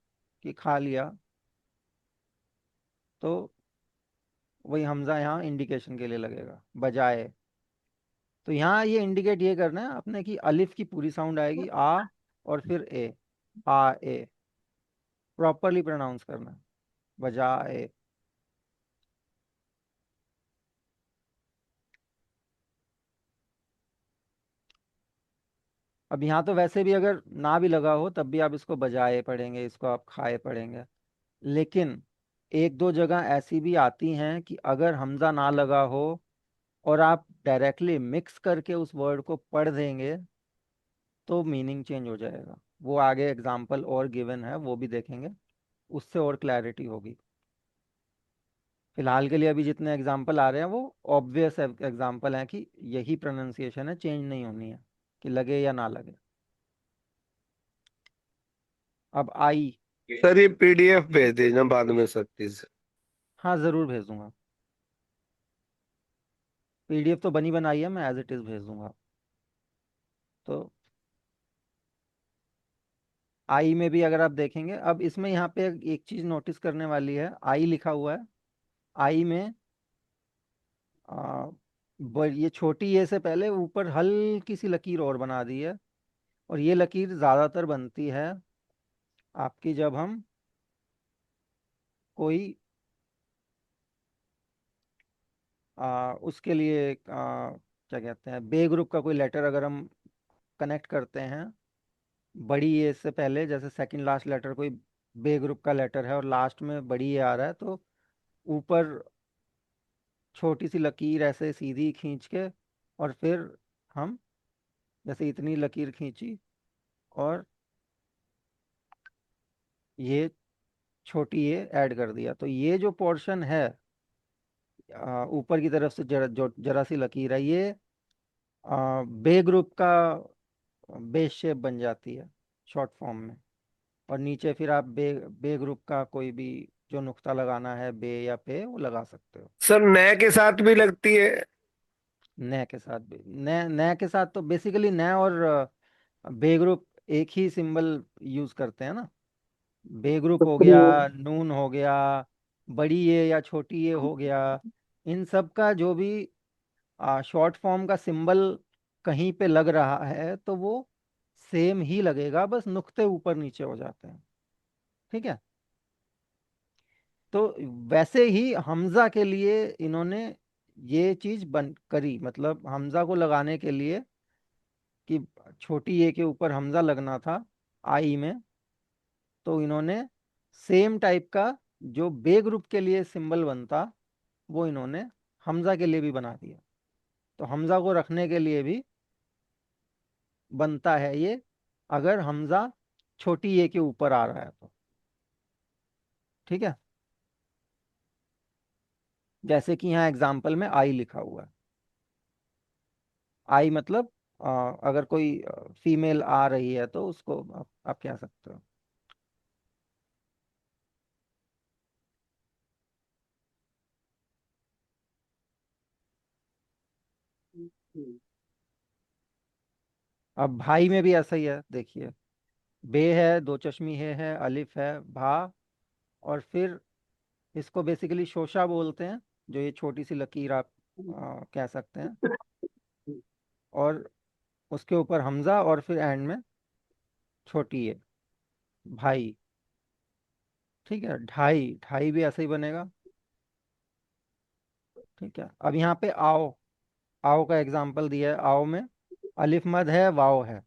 कि खा लिया, तो वही हमजा यहाँ इंडिकेशन के लिए लगेगा, बजाए। तो यहाँ ये इंडिकेट ये करना है आपने कि अलिफ की पूरी साउंड आएगी आ, और फिर ए, आ ए, प्रॉपरली प्रोनाउंस करना है, बजाए। अब यहाँ तो वैसे भी अगर ना भी लगा हो तब भी आप इसको बजाए पढ़ेंगे, इसको आप खाए पढ़ेंगे। लेकिन एक दो जगह ऐसी भी आती हैं कि अगर हमजा ना लगा हो और आप डायरेक्टली मिक्स करके उस वर्ड को पढ़ देंगे तो मीनिंग चेंज हो जाएगा। वो आगे एग्जाम्पल और गिवन है, वो भी देखेंगे, उससे और क्लैरिटी होगी। फिलहाल के लिए अभी जितने एग्जाम्पल आ रहे हैं वो ऑब्वियस एग्जाम्पल हैं कि यही प्रोनाउंसिएशन है, चेंज नहीं होनी है, कि लगे या ना लगे। अब आई। सर ये पीडीएफ भेज देना बाद में सर प्लीज। हाँ ज़रूर भेज दूंगा, पीडीएफ तो बनी बनाई है, मैं एज इट इज़ भेज दूंगा। तो आई में भी अगर आप देखेंगे, अब इसमें यहाँ पे एक चीज़ नोटिस करने वाली है, आई लिखा हुआ है। आई में ये छोटी ए से पहले ऊपर हल्की सी लकीर और बना दी है, और ये लकीर ज़्यादातर बनती है आपकी जब हम कोई उसके लिए क्या कहते हैं, बे ग्रुप का कोई लेटर अगर हम कनेक्ट करते हैं बड़ी ए से पहले, जैसे सेकंड लास्ट लेटर कोई बे ग्रुप का लेटर है और लास्ट में बड़ी ए आ रहा है, तो ऊपर छोटी सी लकीर ऐसे सीधी खींच के, और फिर हम जैसे इतनी लकीर खींची और ये छोटी ए ऐड कर दिया, तो ये जो पोर्शन है ऊपर की तरफ से जरा सी लकीर है, ये बे ग्रुप का बेस शेप बन जाती है शॉर्ट फॉर्म में। और नीचे फिर आप बे ग्रुप का कोई भी जो नुक्ता लगाना है, बे या पे, वो लगा सकते हो। सर नए के साथ भी लगती है? न के साथ भी, न के साथ तो बेसिकली न और बे ग्रुप एक ही सिंबल यूज करते हैं ना। बे ग्रुप हो गया, नून हो गया, बड़ी ए या छोटी ए हो गया, इन सब का जो भी शॉर्ट फॉर्म का सिंबल कहीं पे लग रहा है तो वो सेम ही लगेगा, बस नुक्ते ऊपर नीचे हो जाते हैं। ठीक है। तो वैसे ही हमजा के लिए इन्होंने ये चीज बन करी, मतलब हमजा को लगाने के लिए कि छोटी ए के ऊपर हमजा लगना था आई में, तो इन्होंने सेम टाइप का जो बे ग्रुप के लिए सिंबल बनता वो इन्होंने हमजा के लिए भी बना दिया। तो हमजा को रखने के लिए भी बनता है ये, अगर हमजा छोटी ए के ऊपर आ रहा है तो। ठीक है। जैसे कि यहाँ एग्जाम्पल में आई लिखा हुआ है, आई मतलब अगर कोई फीमेल आ रही है तो उसको आप कह सकते हो। अब भाई में भी ऐसा ही है, देखिए, बे है, दो चश्मी है, अलिफ है, भा, और फिर इसको बेसिकली शोशा बोलते हैं, जो ये छोटी सी लकीर आप कह सकते हैं, और उसके ऊपर हमजा, और फिर एंड में छोटी है भाई। ठीक है। ढाई, ढाई भी ऐसे ही बनेगा। ठीक है। अब यहाँ पे आओ, आओ का एग्जाम्पल दिया है। आओ में अलिफ मद है, वाव है,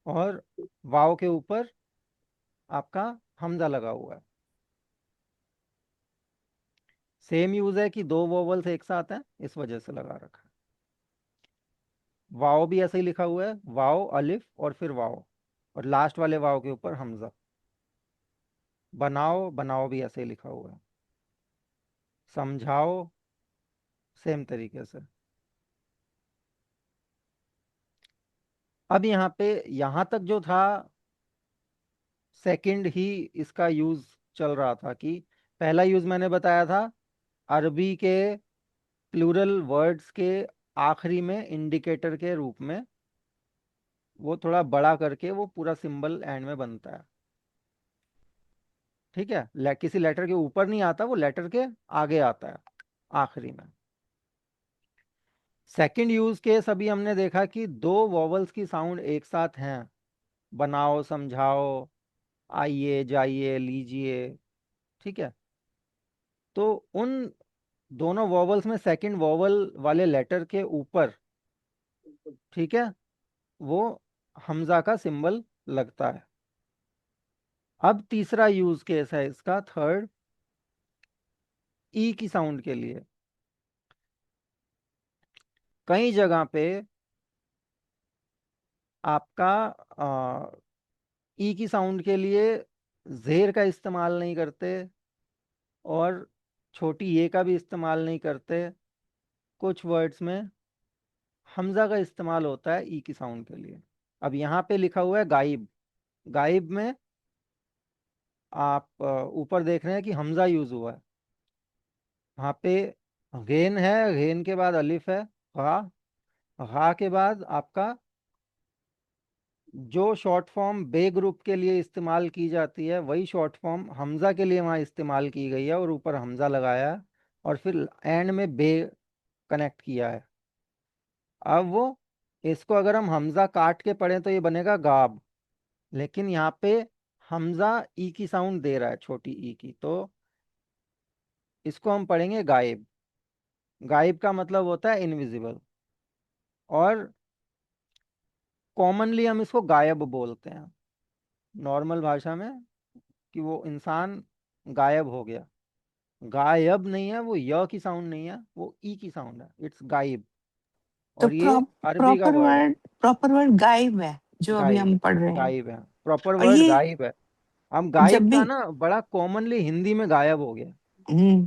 और वाव के ऊपर आपका हमजा लगा हुआ है। सेम यूज है कि दो वोवल्स एक साथ हैं, इस वजह से लगा रखा है। वाव भी ऐसे ही लिखा हुआ है, वाव अलिफ और फिर वाव, और लास्ट वाले वाव के ऊपर हमजा। बनाओ, बनाओ भी ऐसे ही लिखा हुआ है। समझाओ सेम तरीके से। अब यहाँ पे यहाँ तक जो था सेकंड ही इसका यूज चल रहा था, कि पहला यूज मैंने बताया था अरबी के प्लूरल वर्ड्स के आखिरी में इंडिकेटर के रूप में, वो थोड़ा बड़ा करके वो पूरा सिंबल एंड में बनता है। ठीक है। किसी लेटर के ऊपर नहीं आता, वो लेटर के आगे आता है आखिरी में। सेकंड यूज केस अभी हमने देखा कि दो वॉवल्स की साउंड एक साथ हैं, बनाओ, समझाओ, आइए, जाइए, लीजिए। ठीक है। तो उन दोनों वॉवल्स में सेकंड वॉवल वाले लेटर के ऊपर, ठीक है, वो हमजा का सिंबल लगता है। अब तीसरा यूज केस है इसका, थर्ड, ई की साउंड के लिए। कई जगह पे आपका ई की साउंड के लिए जेर का इस्तेमाल नहीं करते और छोटी ये का भी इस्तेमाल नहीं करते। कुछ वर्ड्स में हमजा का इस्तेमाल होता है ई की साउंड के लिए। अब यहाँ पे लिखा हुआ है गाइब। गाइब में आप ऊपर देख रहे हैं कि हमजा यूज हुआ है। वहाँ पे गेन है, गेन के बाद अलिफ है, गा, गा के बाद आपका जो शॉर्ट फॉर्म बे ग्रुप के लिए इस्तेमाल की जाती है वही शॉर्ट फॉर्म हमजा के लिए वहाँ इस्तेमाल की गई है और ऊपर हमजा लगाया है और फिर एंड में बे कनेक्ट किया है। अब वो इसको अगर हम हमजा काट के पढ़ें तो ये बनेगा गाब, लेकिन यहाँ पे हमजा ई की साउंड दे रहा है, छोटी ई की, तो इसको हम पढ़ेंगे गायब। गायब का मतलब होता है इनविजिबल, और कॉमनली हम इसको गायब बोलते हैं नॉर्मल भाषा में, कि वो इंसान गायब हो गया। गायब नहीं है, वो य की साउंड नहीं है, वो ई की साउंड है, इट्स गायब। तो और ये अरबी का वर्ड है, प्रॉपर वर्ड गायब है जो अभी गायब हम है। पढ़ रहे हैं। गायब है, प्रॉपर और वर्ड ये गायब है। हम गायब जब था भी ना बड़ा कॉमनली हिंदी में गायब हो गया।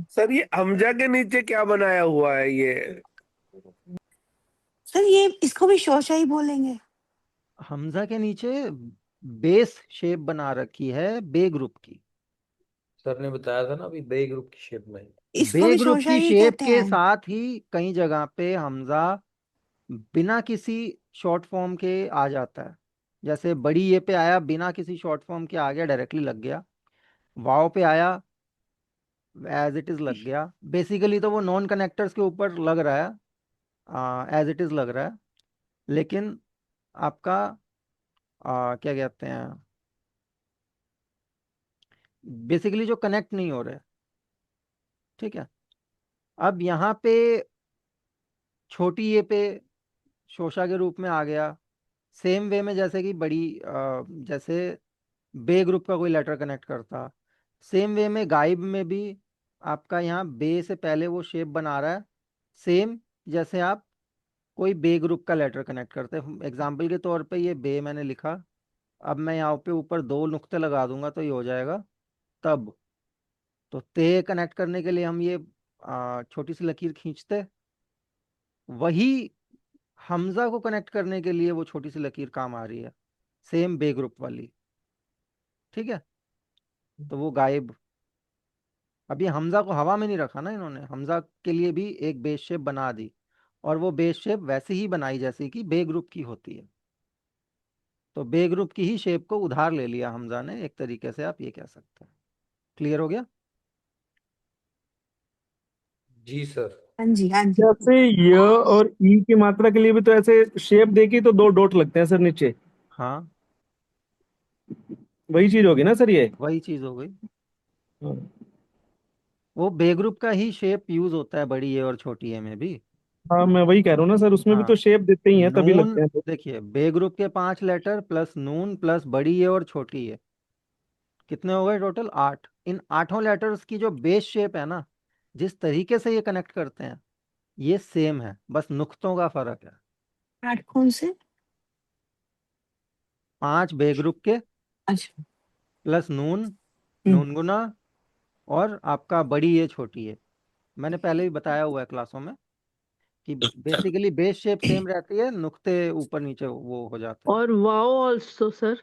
सर ये हमजा के नीचे क्या बनाया हुआ है ये? सर ये इसको भी शोशा ही बोलेंगे। हमजा के नीचे बेस शेप बना रखी है बे ग्रुप की। सर ने बताया था ना अभी बे ग्रुप की शेप में। इसको बे भी ग्रुप शोशा की ही शेप कहते के हैं। साथ ही कई जगह पे हमजा बिना किसी शॉर्ट फॉर्म के आ जाता है। जैसे बड़ी ये पे आया, बिना किसी शॉर्ट फॉर्म के आ गया, डायरेक्टली लग गया। वाव पे आया, एज इट इज लग गया। बेसिकली तो वो नॉन कनेक्टर्स के ऊपर लग रहा है, एज इट इज लग रहा है, लेकिन आपका क्या कहते हैं, बेसिकली जो कनेक्ट नहीं हो रहे। ठीक है। अब यहाँ पे छोटी ये पे शोषा के रूप में आ गया। सेम वे में जैसे कि बड़ी जैसे बे ग्रुप का कोई लेटर कनेक्ट करता, सेम वे में गाइब में भी आपका यहाँ बे से पहले वो शेप बना रहा है, सेम जैसे आप कोई बे ग्रुप का लेटर कनेक्ट करते हैं। एग्जाम्पल के तौर पे ये बे मैंने लिखा, अब मैं यहाँ पे ऊपर दो नुक्ते लगा दूंगा तो ये हो जाएगा तब। तो ते कनेक्ट करने के लिए हम ये छोटी सी लकीर खींचते, वही हमजा को कनेक्ट करने के लिए वो छोटी सी लकीर काम आ रही है, सेम बे ग्रुप वाली। ठीक है। तो वो गायब। अभी हमजा को हवा में नहीं रखा ना इन्होंने, हमजा के लिए भी एक बेस शेप बना दी, और वो बेस शेप वैसे ही बनाई जैसे कि बे ग्रुप की होती है। तो बे ग्रुप की ही शेप को उधार ले लिया हमजा ने, एक तरीके से आप ये कह सकते हैं। क्लियर हो गया? जी सर। हाँ जी, हाँ जी। जैसे य और ई की मात्रा के लिए भी तो ऐसे शेप देखी तो दो डॉट लगते हैं सर नीचे, हाँ, वही चीज होगी ना सर ये? वही चीज हो गई। हाँ। वो बे ग्रुप का ही शेप यूज होता है बड़ी ए और छोटी ए में भी। हाँ मैं वही कह रहा हूँ ना सर, उसमें भी हाँ, तो शेप देते ही हैं तभी नून, लगते हैं तो। देखिए बे ग्रुप के 5 लेटर प्लस नून प्लस बड़ी ए और छोटी ए, कितने हो गए टोटल? 8। इन 8 लेटर्स की जो बेस शेप है ना, जिस तरीके से ये कनेक्ट करते हैं, ये सेम है, बस नुक्तों का फर्क है। 8 कौन से? 5 बे ग्रुप के अच्छा। प्लस नून, हम्म। नून गुना, और आपका बड़ी ए छोटी ए। मैंने पहले भी बताया हुआ है क्लासों में कि बेसिकली बेस शेप सेम रहती है, नुक्ते ऊपर नीचे वो हो जाते हैं। और वाओ ऑल्सो सर,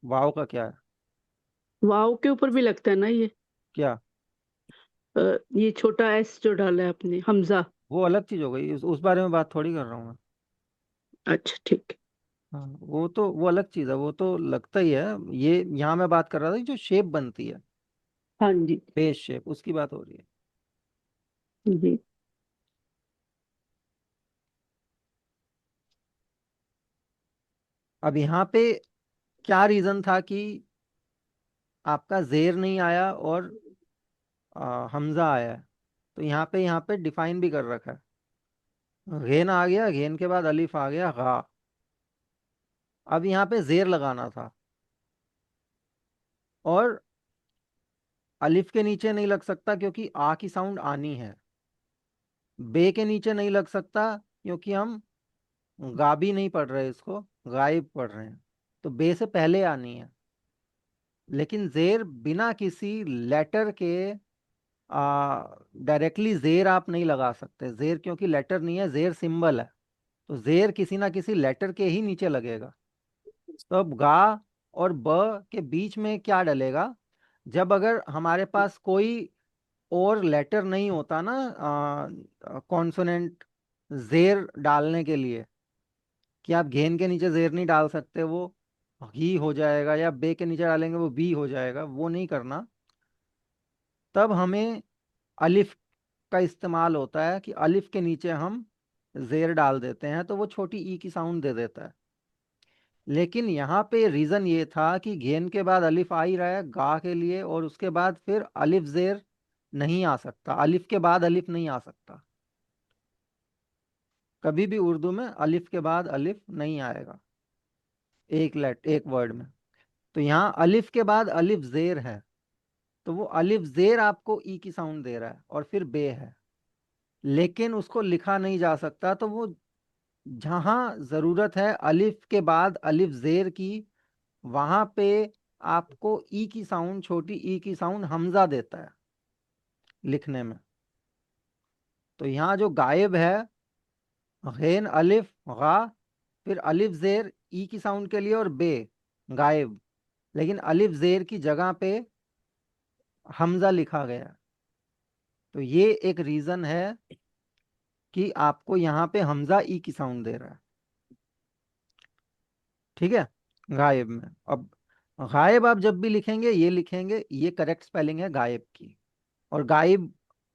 वाव का क्या है? वाओ के ऊपर भी लगता है ना ये? क्या? ये छोटा एस जो डाला है आपने, हमजा। वो अलग चीज हो गई, उस बारे में बात थोड़ी कर रहा हूँ मैं। अच्छा ठीक है। हाँ, वो तो वो अलग चीज है, वो तो लगता ही है। ये यहाँ मैं बात कर रहा था कि जो शेप बनती है, हाँ जी। बेस शेप, उसकी बात हो रही है। जी। अब यहाँ पे क्या रीजन था कि आपका जेर नहीं आया और हमजा आया है? तो यहाँ पे डिफाइन भी कर रखा है। घेन आ गया, घेन के बाद अलिफ आ गया, गा। अब यहाँ पे जेर लगाना था, और अलिफ के नीचे नहीं लग सकता क्योंकि आ की साउंड आनी है, बे के नीचे नहीं लग सकता क्योंकि हम गाबी नहीं पढ़ रहे, इसको गायब पढ़ रहे हैं, तो बे से पहले आनी है। लेकिन जेर बिना किसी लेटर के डायरेक्टली जेर आप नहीं लगा सकते, जेर क्योंकि लेटर नहीं है, जेर सिंबल है, तो जेर किसी ना किसी लेटर के ही नीचे लगेगा। तो अब गा और ब के बीच में क्या डलेगा, जब अगर हमारे पास कोई और लेटर नहीं होता ना कॉन्सोनेंट जेर डालने के लिए, कि आप घेन के नीचे जेर नहीं डाल सकते, वो ही हो जाएगा, या बे के नीचे डालेंगे वो बी हो जाएगा, वो नहीं करना, तब हमें अलिफ का इस्तेमाल होता है कि अलिफ के नीचे हम जेर डाल देते हैं, तो वो छोटी ई की साउंड दे देता है। लेकिन यहाँ पे रीज़न ये था कि घेन के बाद अलिफ आ ही रहा है गा के लिए, और उसके बाद फिर अलिफ जेर नहीं आ सकता, अलिफ के बाद अलिफ नहीं आ सकता, कभी भी उर्दू में अलिफ के बाद अलिफ नहीं आएगा एक वर्ड में। तो यहाँ अलिफ के बाद अलिफ जेर है, तो वो अलिफ जेर आपको ई की साउंड दे रहा है, और फिर बे है, लेकिन उसको लिखा नहीं जा सकता, तो वो जहां जरूरत है अलिफ के बाद अलिफ जेर की, वहां पे आपको ई की साउंड, छोटी ई की साउंड हमजा देता है लिखने में। तो यहाँ जो गायब है गैन अलिफ गा, फिर अलिफ जेर ई की साउंड के लिए और बे गायब, लेकिन अलिफ जेर की जगह पे हमजा लिखा गया। तो ये एक रीजन है कि आपको यहाँ पे हमजा ई की साउंड दे रहा है, ठीक है, गायब में। अब गायब आप जब भी लिखेंगे ये लिखेंगे, ये करेक्ट स्पेलिंग है गायब की, और गायब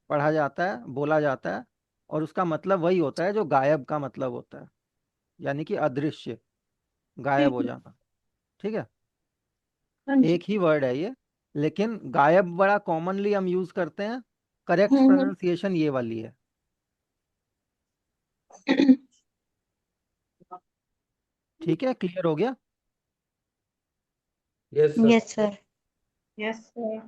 पढ़ा जाता है, बोला जाता है, और उसका मतलब वही होता है जो गायब का मतलब होता है, यानी कि अदृश्य, गायब हो जाना, ठीक है। हाँ जी। एक ही वर्ड है ये, लेकिन गायब बड़ा कॉमनली हम यूज करते हैं, करेक्ट हम्म। प्रोनाउंसिएशन ये वाली है, ठीक है, क्लियर हो गया। Yes sir. Yes sir. Yes sir.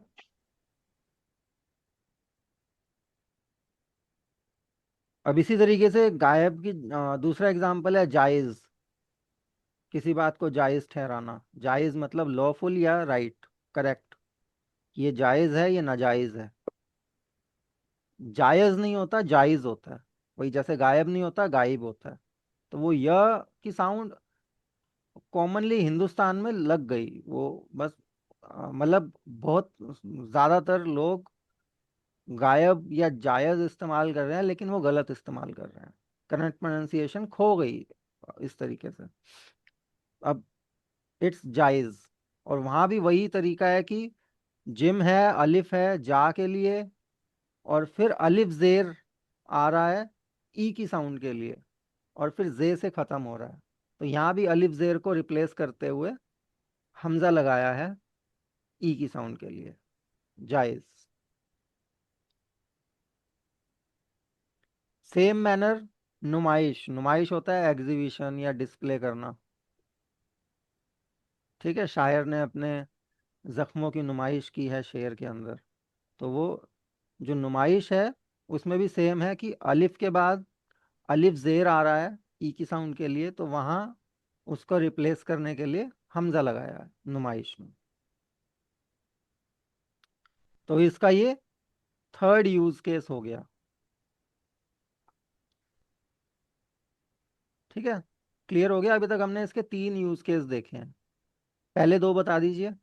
अब इसी तरीके से गायब की दूसरा एग्जांपल है जायज, किसी बात को जायज ठहराना, जायज मतलब लॉफुल या राइट, करेक्ट, ये जायज है ये नाजायज है। जायज नहीं होता जायज होता है, वही जैसे गायब नहीं होता गायब होता है। तो वो य की साउंड कॉमनली हिंदुस्तान में लग गई, वो बस मतलब बहुत ज्यादातर लोग गायब या जायज इस्तेमाल कर रहे हैं, लेकिन वो गलत इस्तेमाल कर रहे हैं, करेक्ट प्रोनाउंसिएशन खो गई इस तरीके से। अब इट्स जायज, और वहां भी वही तरीका है कि जिम है, अलिफ है जा के लिए, और फिर अलिफ जेर आ रहा है ई की साउंड के लिए, और फिर जे से खत्म हो रहा है, तो यहाँ भी अलिफ जेर को रिप्लेस करते हुए हमजा लगाया है ई की साउंड के लिए, जायज। सेम मैनर नुमाइश, नुमाइश होता है एग्जीबिशन या डिस्प्ले करना, ठीक है, शायर ने अपने जख्मों की नुमाइश की है शेर के अंदर, तो वो जो नुमाइश है उसमें भी सेम है कि अलिफ के बाद अलिफ जेर आ रहा है ई की साउंड के लिए, तो वहां उसको रिप्लेस करने के लिए हमजा लगाया है नुमाइश में। तो इसका ये थर्ड यूज केस हो गया, ठीक है, क्लियर हो गया। अभी तक हमने इसके 3 यूज केस देखे हैं, पहले 2 बता दीजिए।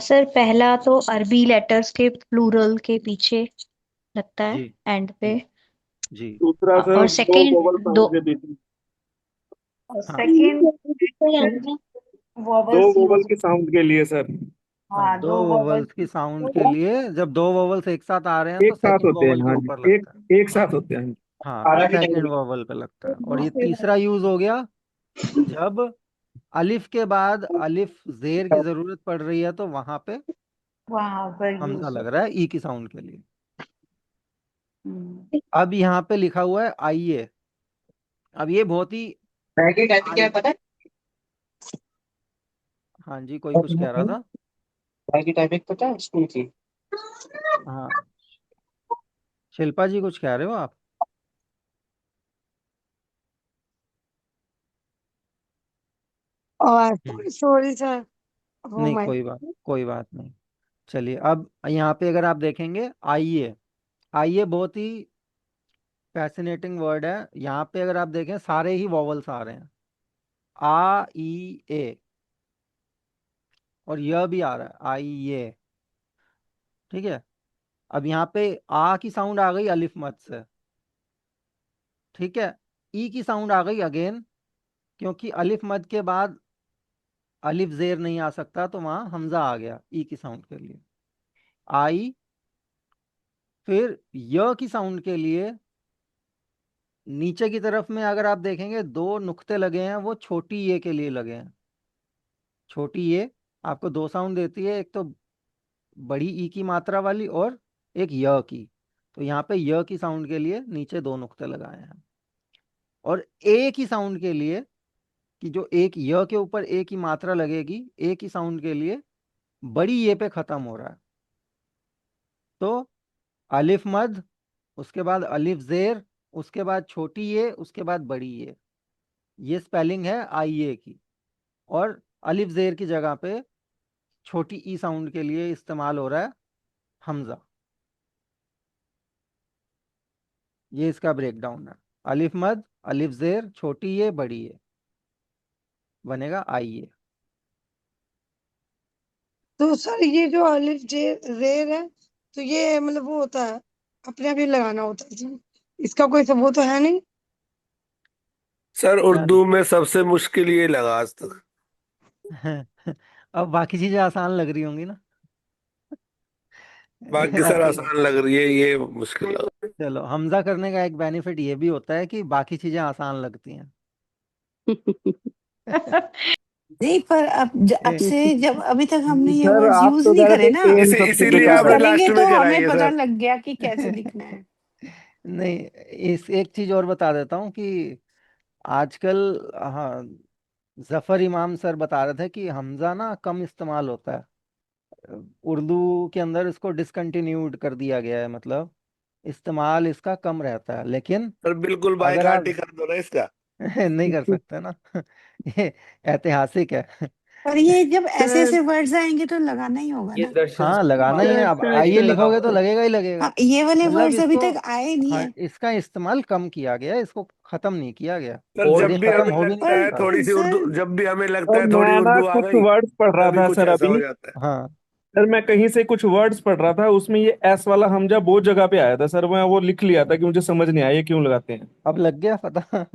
सर पहला तो अरबी लेटर्स के प्लूरल के पीछे लगता है, जी एंड पे। जी जी। दूसरा सर और दो सेकंड वोवल दो साउंड के बीच में, हाँ सेकंड दो वॉवल्स वोवल यूज। की साउंड के लिए सर, हाँ, हाँ, 2 दो वॉवल्स। वोवल्स की साउंड के लिए, जब 2 वोवल्स एक साथ आ रहे हैं तो एक साथ सेकंड होते हैं, वोवल के हाँ ऊपर जी, लगता है, एक साथ होते हैं। हाँ, तो सेकंड वोवल पे लगता है। और ये तीसरा यूज हो गया जब अलिफ के बाद अलिफ जेर की जरूरत पड़ रही है, तो वहां पे वहां पर हमजा यूज लग हो। रहा है ई की साउंड के लिए। हम्म। अब यहाँ पे लिखा हुआ है आइए, अब ये बहुत ही मैगी टाइपिंग क्या है पता है? हाँ जी, कोई कुछ कह रहा था। मैगी टाइपिंग पता है स्कूल की? हाँ, शिल्पा जी कुछ कह रहे हो आप? और हम्म। Sorry sir. ओ नहीं, माय। कोई बात नहीं। चलिए, अब यहाँ पे अगर आप देखेंगे आइए, आइए बहुत ही फैसिनेटिंग वर्ड है। यहाँ पे अगर आप देखें सारे ही वॉवल्स आ रहे हैं, आ ई ए, और यह भी आ रहा है आई ये। ठीक है। अब यहाँ पे आ की साउंड आ गई अलिफ मद से। ठीक है। ई की साउंड आ गई अगेन, क्योंकि अलिफ मद के बाद अलिफ जेर नहीं आ सकता, तो वहां हमजा आ गया ई की साउंड के लिए, आई। फिर य की साउंड के लिए नीचे की तरफ में अगर आप देखेंगे दो नुक्ते लगे हैं, वो छोटी ये के लिए लगे हैं। छोटी ये आपको दो साउंड देती है, एक तो बड़ी ई की मात्रा वाली, और एक य की। तो यहाँ पे य की साउंड के लिए नीचे दो नुक्ते लगाए हैं। और ए की साउंड के लिए, कि जो एक य के ऊपर ए की मात्रा लगेगी, ए की साउंड के लिए बड़ी ये पे खत्म हो रहा है। तो अलिफ मद, उसके बाद अलिफ जेर, उसके बाद छोटी ये, उसके बाद बड़ी ये स्पेलिंग है आई ए की। और अलिफ जेर की जगह पे छोटी ई साउंड के लिए इस्तेमाल हो रहा है हमजा। ये इसका ब्रेकडाउन है। अलिफ मद, अलिफ जेर, छोटी ये, बड़ी ये, बनेगा आई ए। तो सर ये जो अलिफ जे जेर है, तो ये मतलब वो होता है, अपने आप ही लगाना होता है जी? इसका कोई वो तो है नहीं? सर क्या? उर्दू में सबसे मुश्किल ये लगा आज तक। अब बाकी चीजें आसान लग रही होंगी ना। बाकी सर आपको आसान लग रही है, ये मुश्किल लगा। चलो, हमजा करने का एक बेनिफिट ये भी होता है कि बाकी चीजें आसान लगती हैं। नहीं, पर अब ए, से जब अभी तक हमने ये सर वर्ड्स आप यूज तो नहीं कह रहे करे ना, थे एन सबसे इसीलिए यूज बेकार आपने है। करेंगे लास्ट तो में कराई हमें है पता सर। लग गया कि कैसे लिखना है। नहीं, इस एक चीज और बता देता हूँ कि आजकल, हाँ, जफर इमाम सर बता रहे थे कि हमजा ना कम इस्तेमाल होता है उर्दू के अंदर, इसको डिसकंटिन्यूड कर दिया गया है, मतलब इस्तेमाल इसका कम रहता है। लेकिन सर बिल्कुल अगर बायकाट आप ही कर दो ना इसका। नहीं कर सकते ना। ये ऐतिहासिक है। पर ये जब ऐसे सर ऐसे वर्ड्स आएंगे तो लगाना ही होगा ये ना। दर्शन हाँ, सिंह लगाना ही है। महाराज सर अब ने सर आइए ये सर लगा लिखोगे तो हुआ है। लगेगा ही लगेगा। हाँ, ये वाले मतलब वर्ड्स अभी इसको, तक आए नहीं हाँ, है। इसका इस्तेमाल कम किया गया है, इसको खत्म नहीं किया गया। सर और और ये जब भी खत्म हमें हो भी नहीं लगता है सकता। पर थोड़ी सी उर्दू, सर, जब भी हमें लगता और है थोड़ी मैं ना उर्दू आ कुछ गई, वर्ड्स पढ़ रहा तभी था कुछ सर ऐसा हो अभी। जाता है। हाँ, सर मैं कहीं से कुछ वर्ड्स पढ़ रहा था, उसमें ये एस वाला हमजा बहुत जगह पे आया था सर। मैं वो लिख लिया था कि मुझे समझ नहीं आया ये क्यों लगाते हैं। अब लग गया पता।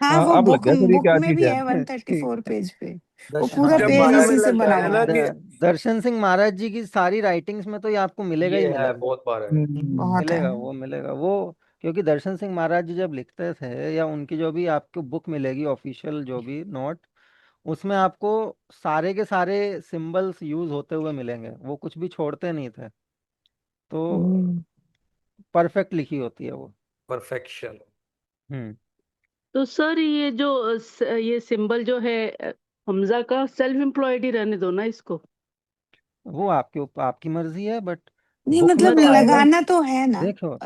हाँ, हाँ वो अब लग बुक गया सर ये बुक क्या में चीज भी है। है ठीक 134 है। पेज पे। वो दर्शन पूरा हाँ, सिंह जब पेज भी महाराज हमें इसी ने से लगता बना बताया है हुआ था ना है। कि दर्शन सिंह महाराज जी की सारी राइटिंग्स में तो ये आपको मिलेगा ही ये है, मिलेगा। बहुत बार है। बहुत है। मिलेगा, वो मिलेगा वो। क्योंकि दर्शन सिंह महाराज जी जब लिखते थे, या उनकी जो भी आपको बुक मिलेगी ऑफिशियल, जो भी नोट, उसमें आपको सारे के सारे सिंबल्स यूज होते हुए मिलेंगे, वो कुछ भी छोड़ते नहीं थे। तो हम्म। परफेक्ट लिखी होती है वो। परफेक्शन। हम्म। तो सर ये जो ये सिंबल जो है हमजा का, सेल्फ एम्प्लॉयड ही रहने दो ना इसको। वो आपके ऊपर, आपकी मर्जी है, बट नहीं, बुक में मतलब तो आएगा। लगाना तो है ना। देखो,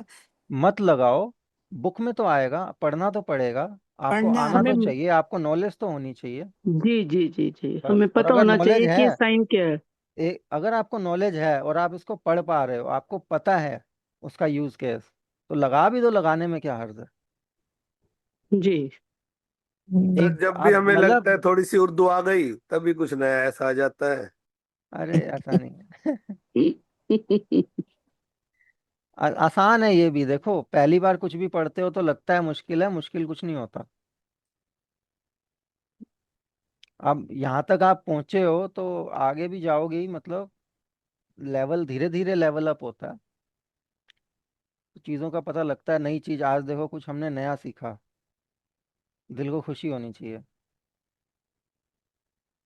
मत लगाओ, बुक में तो आएगा, पढ़ना तो पड़ेगा। आपको पढ़ना आना आना। हमें, तो चाहिए, आपको नॉलेज तो होनी चाहिए। जी जी जी जी, बस, हमें और पता अगर होना नॉलेज चाहिए कि है, ये साइन क्या है। अगर आपको नॉलेज है और आप इसको पढ़ पा रहे हो, आपको पता है उसका यूज केस, तो लगा भी दो, लगाने में क्या हर्ज है। जी। सर एक जब भी आप हमें लगता है मतलब, थोड़ी सी उर्दू आ गई, तभी कुछ नया ऐसा आ जाता है। अरे ऐसा नहीं है। आसान है ये भी। देखो, पहली बार कुछ भी पढ़ते हो तो लगता है मुश्किल है, मुश्किल कुछ नहीं होता। अब यहाँ तक आप पहुंचे हो तो आगे भी जाओगे ही, मतलब लेवल धीरे धीरे लेवल अप होता है, तो चीज़ों का पता लगता है। नई चीज़, आज देखो कुछ हमने नया सीखा, दिल को खुशी होनी चाहिए।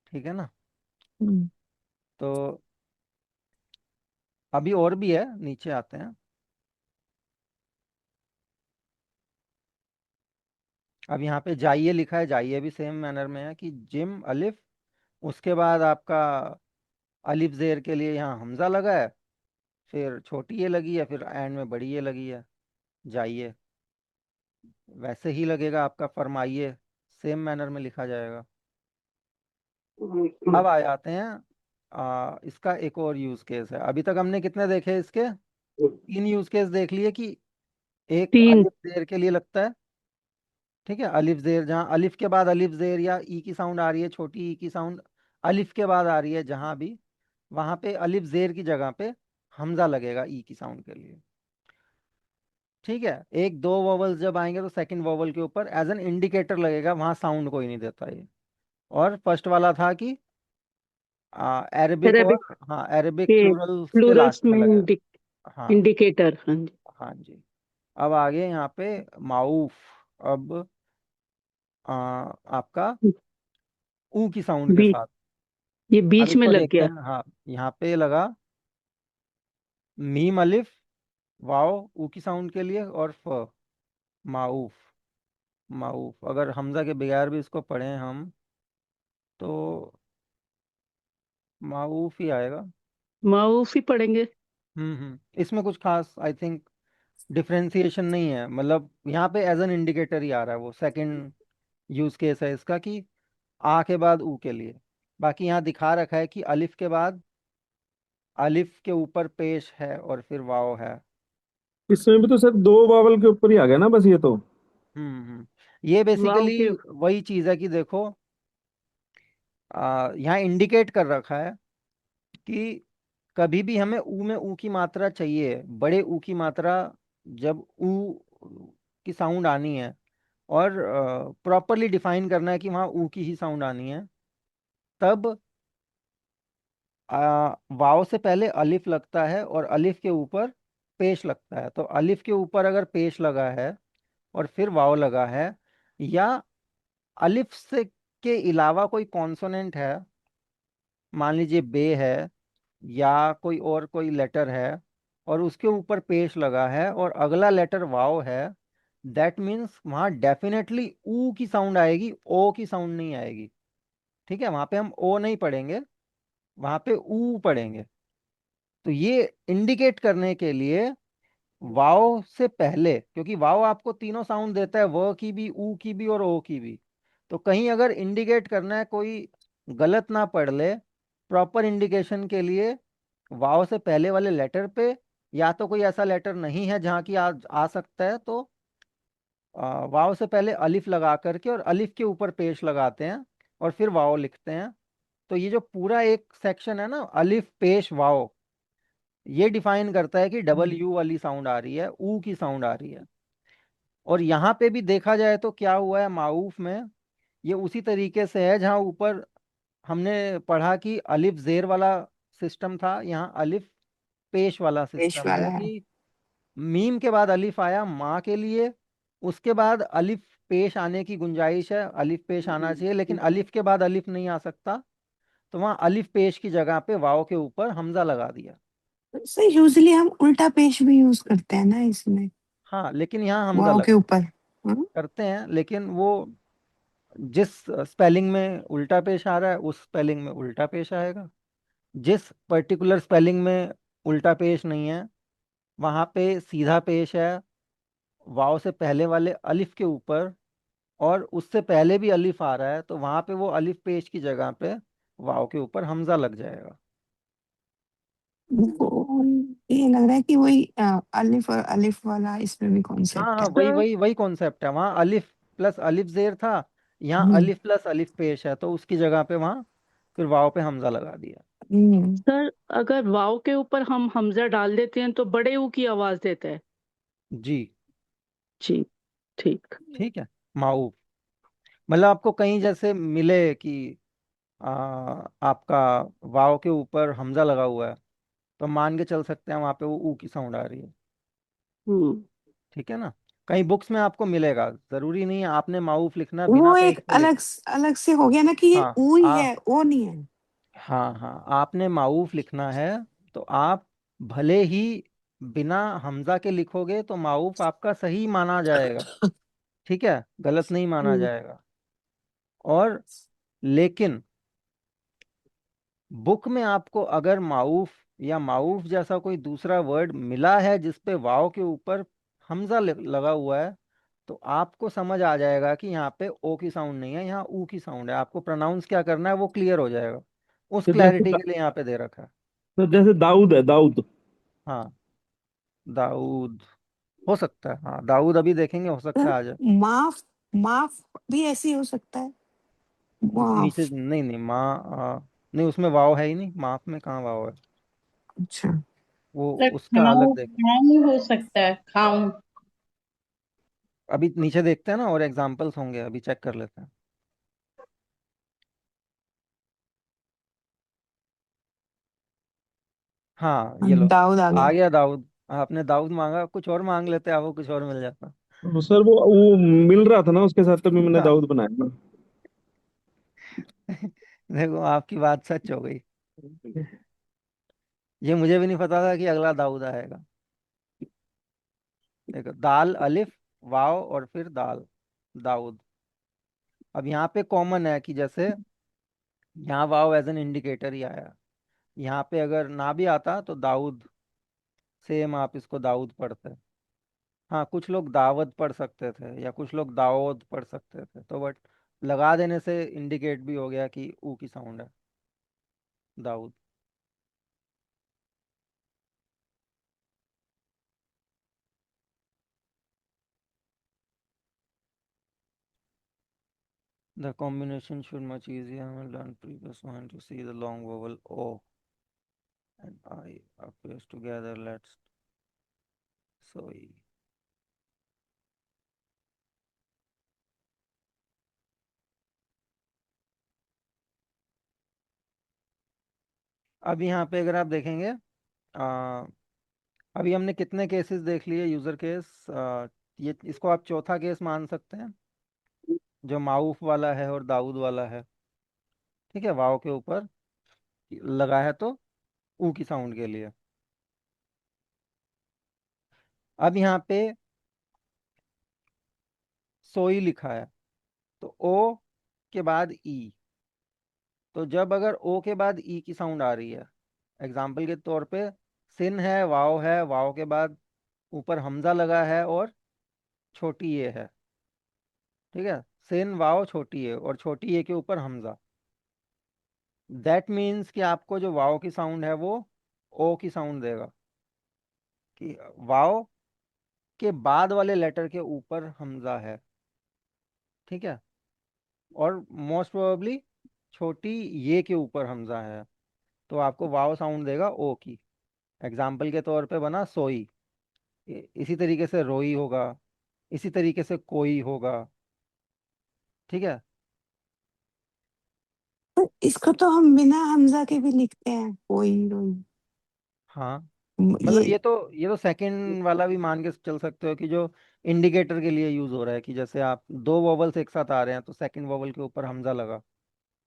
ठीक है ना? हम्म। तो अभी और भी है, नीचे आते हैं। अब यहाँ पे जाइए लिखा है, जाइए भी सेम मैनर में है कि जिम अलिफ, उसके बाद आपका अलिफ जेर के लिए यहाँ हमजा लगा है, फिर छोटी ये लगी है, फिर एंड में बड़ी ये लगी है, जाइए। वैसे ही लगेगा आपका फरमाइए, सेम मैनर में लिखा जाएगा। अब आ जाते हैं इसका एक और यूज केस है। अभी तक हमने कितने देखे इसके? 3 यूज केस देख लिए कि एक 3। अलिफ जेर के लिए लगता है, ठीक है, अलिफ जेर जहाँ अलिफ के बाद अलिफ जेर या ई की साउंड आ रही है, छोटी ई की साउंड अलिफ के बाद आ रही है जहां भी, वहां पे अलिफ जेर की जगह पे हमजा लगेगा ई की साउंड के लिए। ठीक है, एक दो वोवल्स जब आएंगे तो सेकंड वोवल के ऊपर एज एन इंडिकेटर लगेगा, वहां साउंड कोई नहीं देता ये। और फर्स्ट वाला था कि अरेबिक अरेबिक और हाँ अरेबिक के प्लूरल्स के प्लूरल्स लास्ट में में लगेगा। हाँ इंडिकेटर। हाँ जी। हाँ जी। अब आगे यहाँ पे माऊफ। अब आपका ऊ की साउंड के बी साथ। ये अब बीच में इसको लग देखते गया। हैं। हाँ, यहाँ पे लगा मीम अलिफ वाओ ऊ की साउंड के लिए, और फ माऊफ। माऊफ अगर हमजा के बगैर भी इसको पढ़ें हम तो माऊफ ही आएगा। माऊफ ही पढ़ेंगे। इसमें कुछ खास आई थिंक डिफरेंशिएशन नहीं है, मतलब यहाँ पे एज एन इंडिकेटर ही आ रहा है, वो सेकंड यूज केस है इसका कि आ के बाद ऊ के लिए। बाकी यहाँ दिखा रखा है कि अलिफ के बाद अलिफ के ऊपर पेश है और फिर वाव है। इसमें भी तो सर दो वावल के ऊपर ही आ गया ना बस ये तो। ये वाव बेसिकली के वही चीज है कि देखो यहाँ इंडिकेट कर रखा है कि कभी भी हमें ऊ में ऊ की मात्रा चाहिए, बड़े ऊ की मात्रा, जब ऊ की साउंड आनी है और प्रॉपरली डिफाइन करना है कि वहाँ ऊ की ही साउंड आनी है, तब वाव से पहले अलिफ लगता है और अलिफ के ऊपर पेश लगता है। तो अलिफ के ऊपर अगर पेश लगा है और फिर वाव लगा है, या अलिफ से के अलावा कोई कॉन्सोनेंट है, मान लीजिए बे है या कोई और कोई लेटर है, और उसके ऊपर पेश लगा है और अगला लेटर वाव है, दैट मीन्स वहाँ डेफिनेटली ऊ की साउंड आएगी, ओ की साउंड नहीं आएगी। ठीक है, वहाँ पे हम ओ नहीं पढ़ेंगे, वहाँ पे ऊ पढ़ेंगे। तो ये इंडिकेट करने के लिए वाव से पहले, क्योंकि वाव आपको तीनों साउंड देता है, व की भी, ऊ की भी और ओ की भी। तो कहीं अगर इंडिकेट करना है कोई गलत ना पढ़ ले, प्रॉपर इंडिकेशन के लिए वाव से पहले वाले लेटर पे, या तो कोई ऐसा लेटर नहीं है जहाँ की आ सकता है, तो वाव से पहले अलिफ लगा करके और अलिफ के ऊपर पेश लगाते हैं और फिर वाव लिखते हैं। तो ये जो पूरा एक सेक्शन है ना, अलिफ पेश वाव, ये डिफाइन करता है कि डबल यू वाली साउंड आ रही है, ऊ की साउंड आ रही है। और यहाँ पे भी देखा जाए तो क्या हुआ है माऊफ में, ये उसी तरीके से है जहाँ ऊपर हमने पढ़ा कि अलिफ जेर वाला सिस्टम था, यहाँ अलिफ पेश वाला पेश सिस्टम वाला है है। कि मीम के बाद अलिफ आया माँ के लिए, उसके बाद अलिफ पेश आने की गुंजाइश है, अलिफ पेश आना चाहिए, लेकिन अलिफ के बाद अलिफ नहीं आ सकता, तो वहाँ अलिफ पेश की जगह पे वाव के ऊपर हमजा लगा दिया। सर यूजली हम उल्टा पेश भी यूज करते हैं ना इसमें, हाँ, लेकिन यहाँ हमजा वाव के लगा ऊपर। हाँ? करते हैं, लेकिन वो जिस स्पेलिंग में उल्टा पेश आ रहा है उस स्पेलिंग में उल्टा पेश आएगा, जिस पर्टिकुलर स्पेलिंग में उल्टा पेश नहीं है वहाँ पे सीधा पेश है, वाव से पहले वाले अलिफ के ऊपर, और उससे पहले भी अलिफ आ रहा है, तो वहाँ पे वो अलिफ पेश की जगह पे वाव के ऊपर हमजा लग जाएगा। वो ये लग रहा है कि वही अलिफ और अलिफ वाला इसमें भी हाँ कॉन्सेप्ट हाँ, है। वही सर वही वही कॉन्सेप्ट है, वहाँ अलिफ प्लस अलिफ जेर था, यहाँ हम्म अलिफ प्लस अलिफ पेश है, तो उसकी जगह पे वहाँ फिर वाव पे हमजा लगा दिया। हम्म। सर अगर वाव के ऊपर हम हमजा डाल देते हैं तो बड़े ऊ की आवाज देता है। जी जी ठीक। ठीक है। माऊफ मतलब आपको कहीं जैसे मिले कि आपका वाव के ऊपर हमजा लगा हुआ है, तो मान के चल सकते हैं वहाँ पे वो ऊ की साउंड आ रही है। हम्म। ठीक है ना, कहीं बुक्स में आपको मिलेगा, जरूरी नहीं है आपने माऊफ लिखना है, बिना वो पेज एक के लिख। अलग से हो गया ना कि ये हाँ ऊ ही है, ओ नहीं है। हाँ हाँ, आपने माऊफ लिखना है तो आप भले ही बिना हमजा के लिखोगे तो माऊफ आपका सही माना जाएगा, ठीक है, गलत नहीं माना हम्म, जाएगा। और लेकिन बुक में आपको अगर माऊफ या माऊफ जैसा कोई दूसरा वर्ड मिला है जिसपे वाव के ऊपर हमजा लगा हुआ है, तो आपको समझ आ जाएगा कि यहाँ पे ओ की साउंड नहीं है, यहाँ ऊ की साउंड है। आपको प्रोनाउंस क्या करना है वो क्लियर हो जाएगा। उस तो जैसे क्लैरिटी के लिए यहाँ पे दे रखा है। तो जैसे दाऊद है, दाऊद। हाँ, दाऊद हो सकता है। हाँ, दाऊद अभी देखेंगे, हो सकता सर है आ जाए। माफ, माफ भी ऐसे ही हो सकता है, नीचे माफ। नहीं, नहीं नहीं, उसमें वाव है ही नहीं, माफ में कहाँ वाव है। अच्छा। वो मतलब उसका अलग खाऊं, देखें। खाऊं हो सकता है, खाऊं। अभी नीचे देखते हैं ना, और एग्जांपल्स होंगे, अभी चेक कर लेते हैं। हाँ, ये लो, दाऊद आ आ गया। गया दाऊद। आपने दाऊद मांगा, कुछ और मांग लेते, आपको कुछ और मिल जाता। सर वो मिल रहा था ना उसके साथ, तभी मैंने हाँ। दाऊद बनाया ना। देखो, आपकी बात सच हो गई। ये मुझे भी नहीं पता था कि अगला दाऊद आएगा। देखो, दाल अलिफ वाव और फिर दाल, दाऊद। अब यहाँ पे कॉमन है कि जैसे यहाँ वाव एज एन इंडिकेटर ही आया, यहाँ पे अगर ना भी आता तो दाऊद, सेम आप इसको दाऊद पढ़ते। हाँ, कुछ लोग दावत पढ़ सकते थे या कुछ लोग दाऊद पढ़ सकते थे, तो बट लगा देने से इंडिकेट भी हो गया कि ऊ की साउंड है, Dawood. The combination should much easier. I learned previous one to see the long vowel O and I appears together. Let's so अब यहाँ पे अगर आप देखेंगे, अभी हमने कितने केसेस देख लिए, यूजर केस। ये इसको आप चौथा केस मान सकते हैं, जो माऊफ वाला है और दाऊद वाला है। ठीक है, वाव के ऊपर लगा है तो ऊ की साउंड के लिए। अब यहाँ पे सोई लिखा है, तो ओ के बाद ई। तो जब अगर ओ के बाद ई की साउंड आ रही है, एग्जाम्पल के तौर पे सिन है, वाव के बाद ऊपर हमजा लगा है और छोटी ये है। ठीक है, सिन वाव छोटी ये और छोटी ये के ऊपर हमजा। दैट मीन्स कि आपको जो वाव की साउंड है वो ओ की साउंड देगा, कि वाव के बाद वाले लेटर के ऊपर हमजा है। ठीक है, और मोस्ट प्रोबेबली छोटी ये के ऊपर हमजा है, तो आपको वाव साउंड देगा ओ की। एग्जाम्पल के तौर पे बना सोई, इसी तरीके से रोई होगा, इसी तरीके से कोई होगा। ठीक है। तो इसको तो हम बिना हमजा के भी लिखते हैं, कोई रोई। हाँ, ये मतलब ये तो सेकंड वाला भी मान के चल सकते हो कि जो इंडिकेटर के लिए यूज हो रहा है, कि जैसे आप दो वोवल्स एक साथ आ रहे हैं तो सेकंड वोवल के ऊपर हमजा लगा।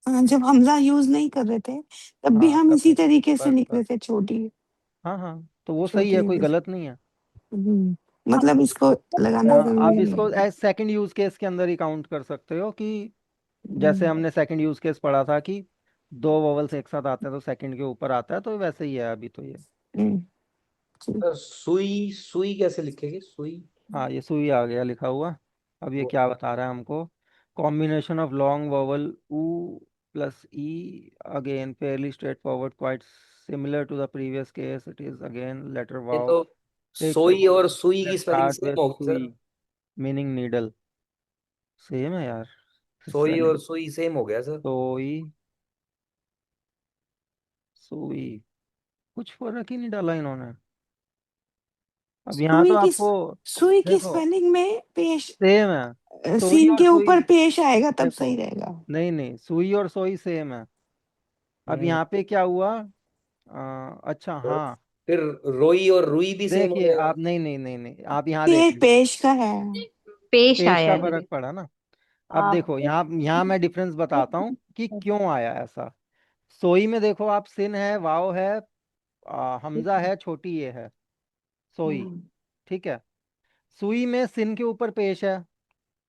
जब हमजा यूज नहीं कर रहे थे तब भी हाँ, हम तब इसी भी। तरीके से बस लिख रहे बस। थे, छोटी, हाँ हाँ, तो वो सही है, छोटी कोई जैसे। गलत नहीं है। मतलब इसको लगाना आप जरूरी नहीं इसको है। एज सेकंड यूज केस के अंदर ही काउंट कर सकते हो, कि जैसे हम्म, हमने सेकंड यूज केस पढ़ा था कि दो वोवल्स एक साथ आते हैं तो सेकंड के ऊपर आता है, तो वैसे ही है अभी तो ये। हम्म, ठीक। सुई, सुई कैसे लिखेंगे, सुई? हाँ, ये सुई आ गया लिखा हुआ। अब ये वो क्या बता रहा है हमको, कॉम्बिनेशन ऑफ लॉन्ग वोवल ऊ प्लस ई, again fairly straight forward, quite similar to the previous case, it is again letter ये वाव, तो टेक्स सोई और सुई की स्पेलिंग स्टार्ट सेम विद होगी सर। सुई मीनिंग नीडल। सेम है यार, सोई स्पेलिंग। और सुई सेम हो गया सर। सोई, सुई, कुछ फर्क ही नहीं डाला इन्होंने। अब यहाँ तो सुई की आपको सुई की देखो स्पेलिंग में पेश, सेम है, सोई सीन और के सुई। ऊपर पेश आएगा तब देखो, सही रहेगा। नहीं नहीं, सुई और सोई सेम है। अब हम्म, यहाँ पे क्या हुआ, अच्छा तो हाँ, फिर रोई और रुई भी सेम हो देखिए जाएगा। आप, नहीं नहीं नहीं नहीं, आप यहाँ देखिए, पेश का है। पेश पेश आया का है। फर्क पड़ा ना। अब आप देखो, यहाँ यहाँ मैं डिफरेंस बताता हूँ कि क्यों आया ऐसा। सोई में देखो आप, सिन है, वाव है, हमजा है, छोटी ये है, सोई। हम्म, ठीक है। सुई में सिन के ऊपर पेश है,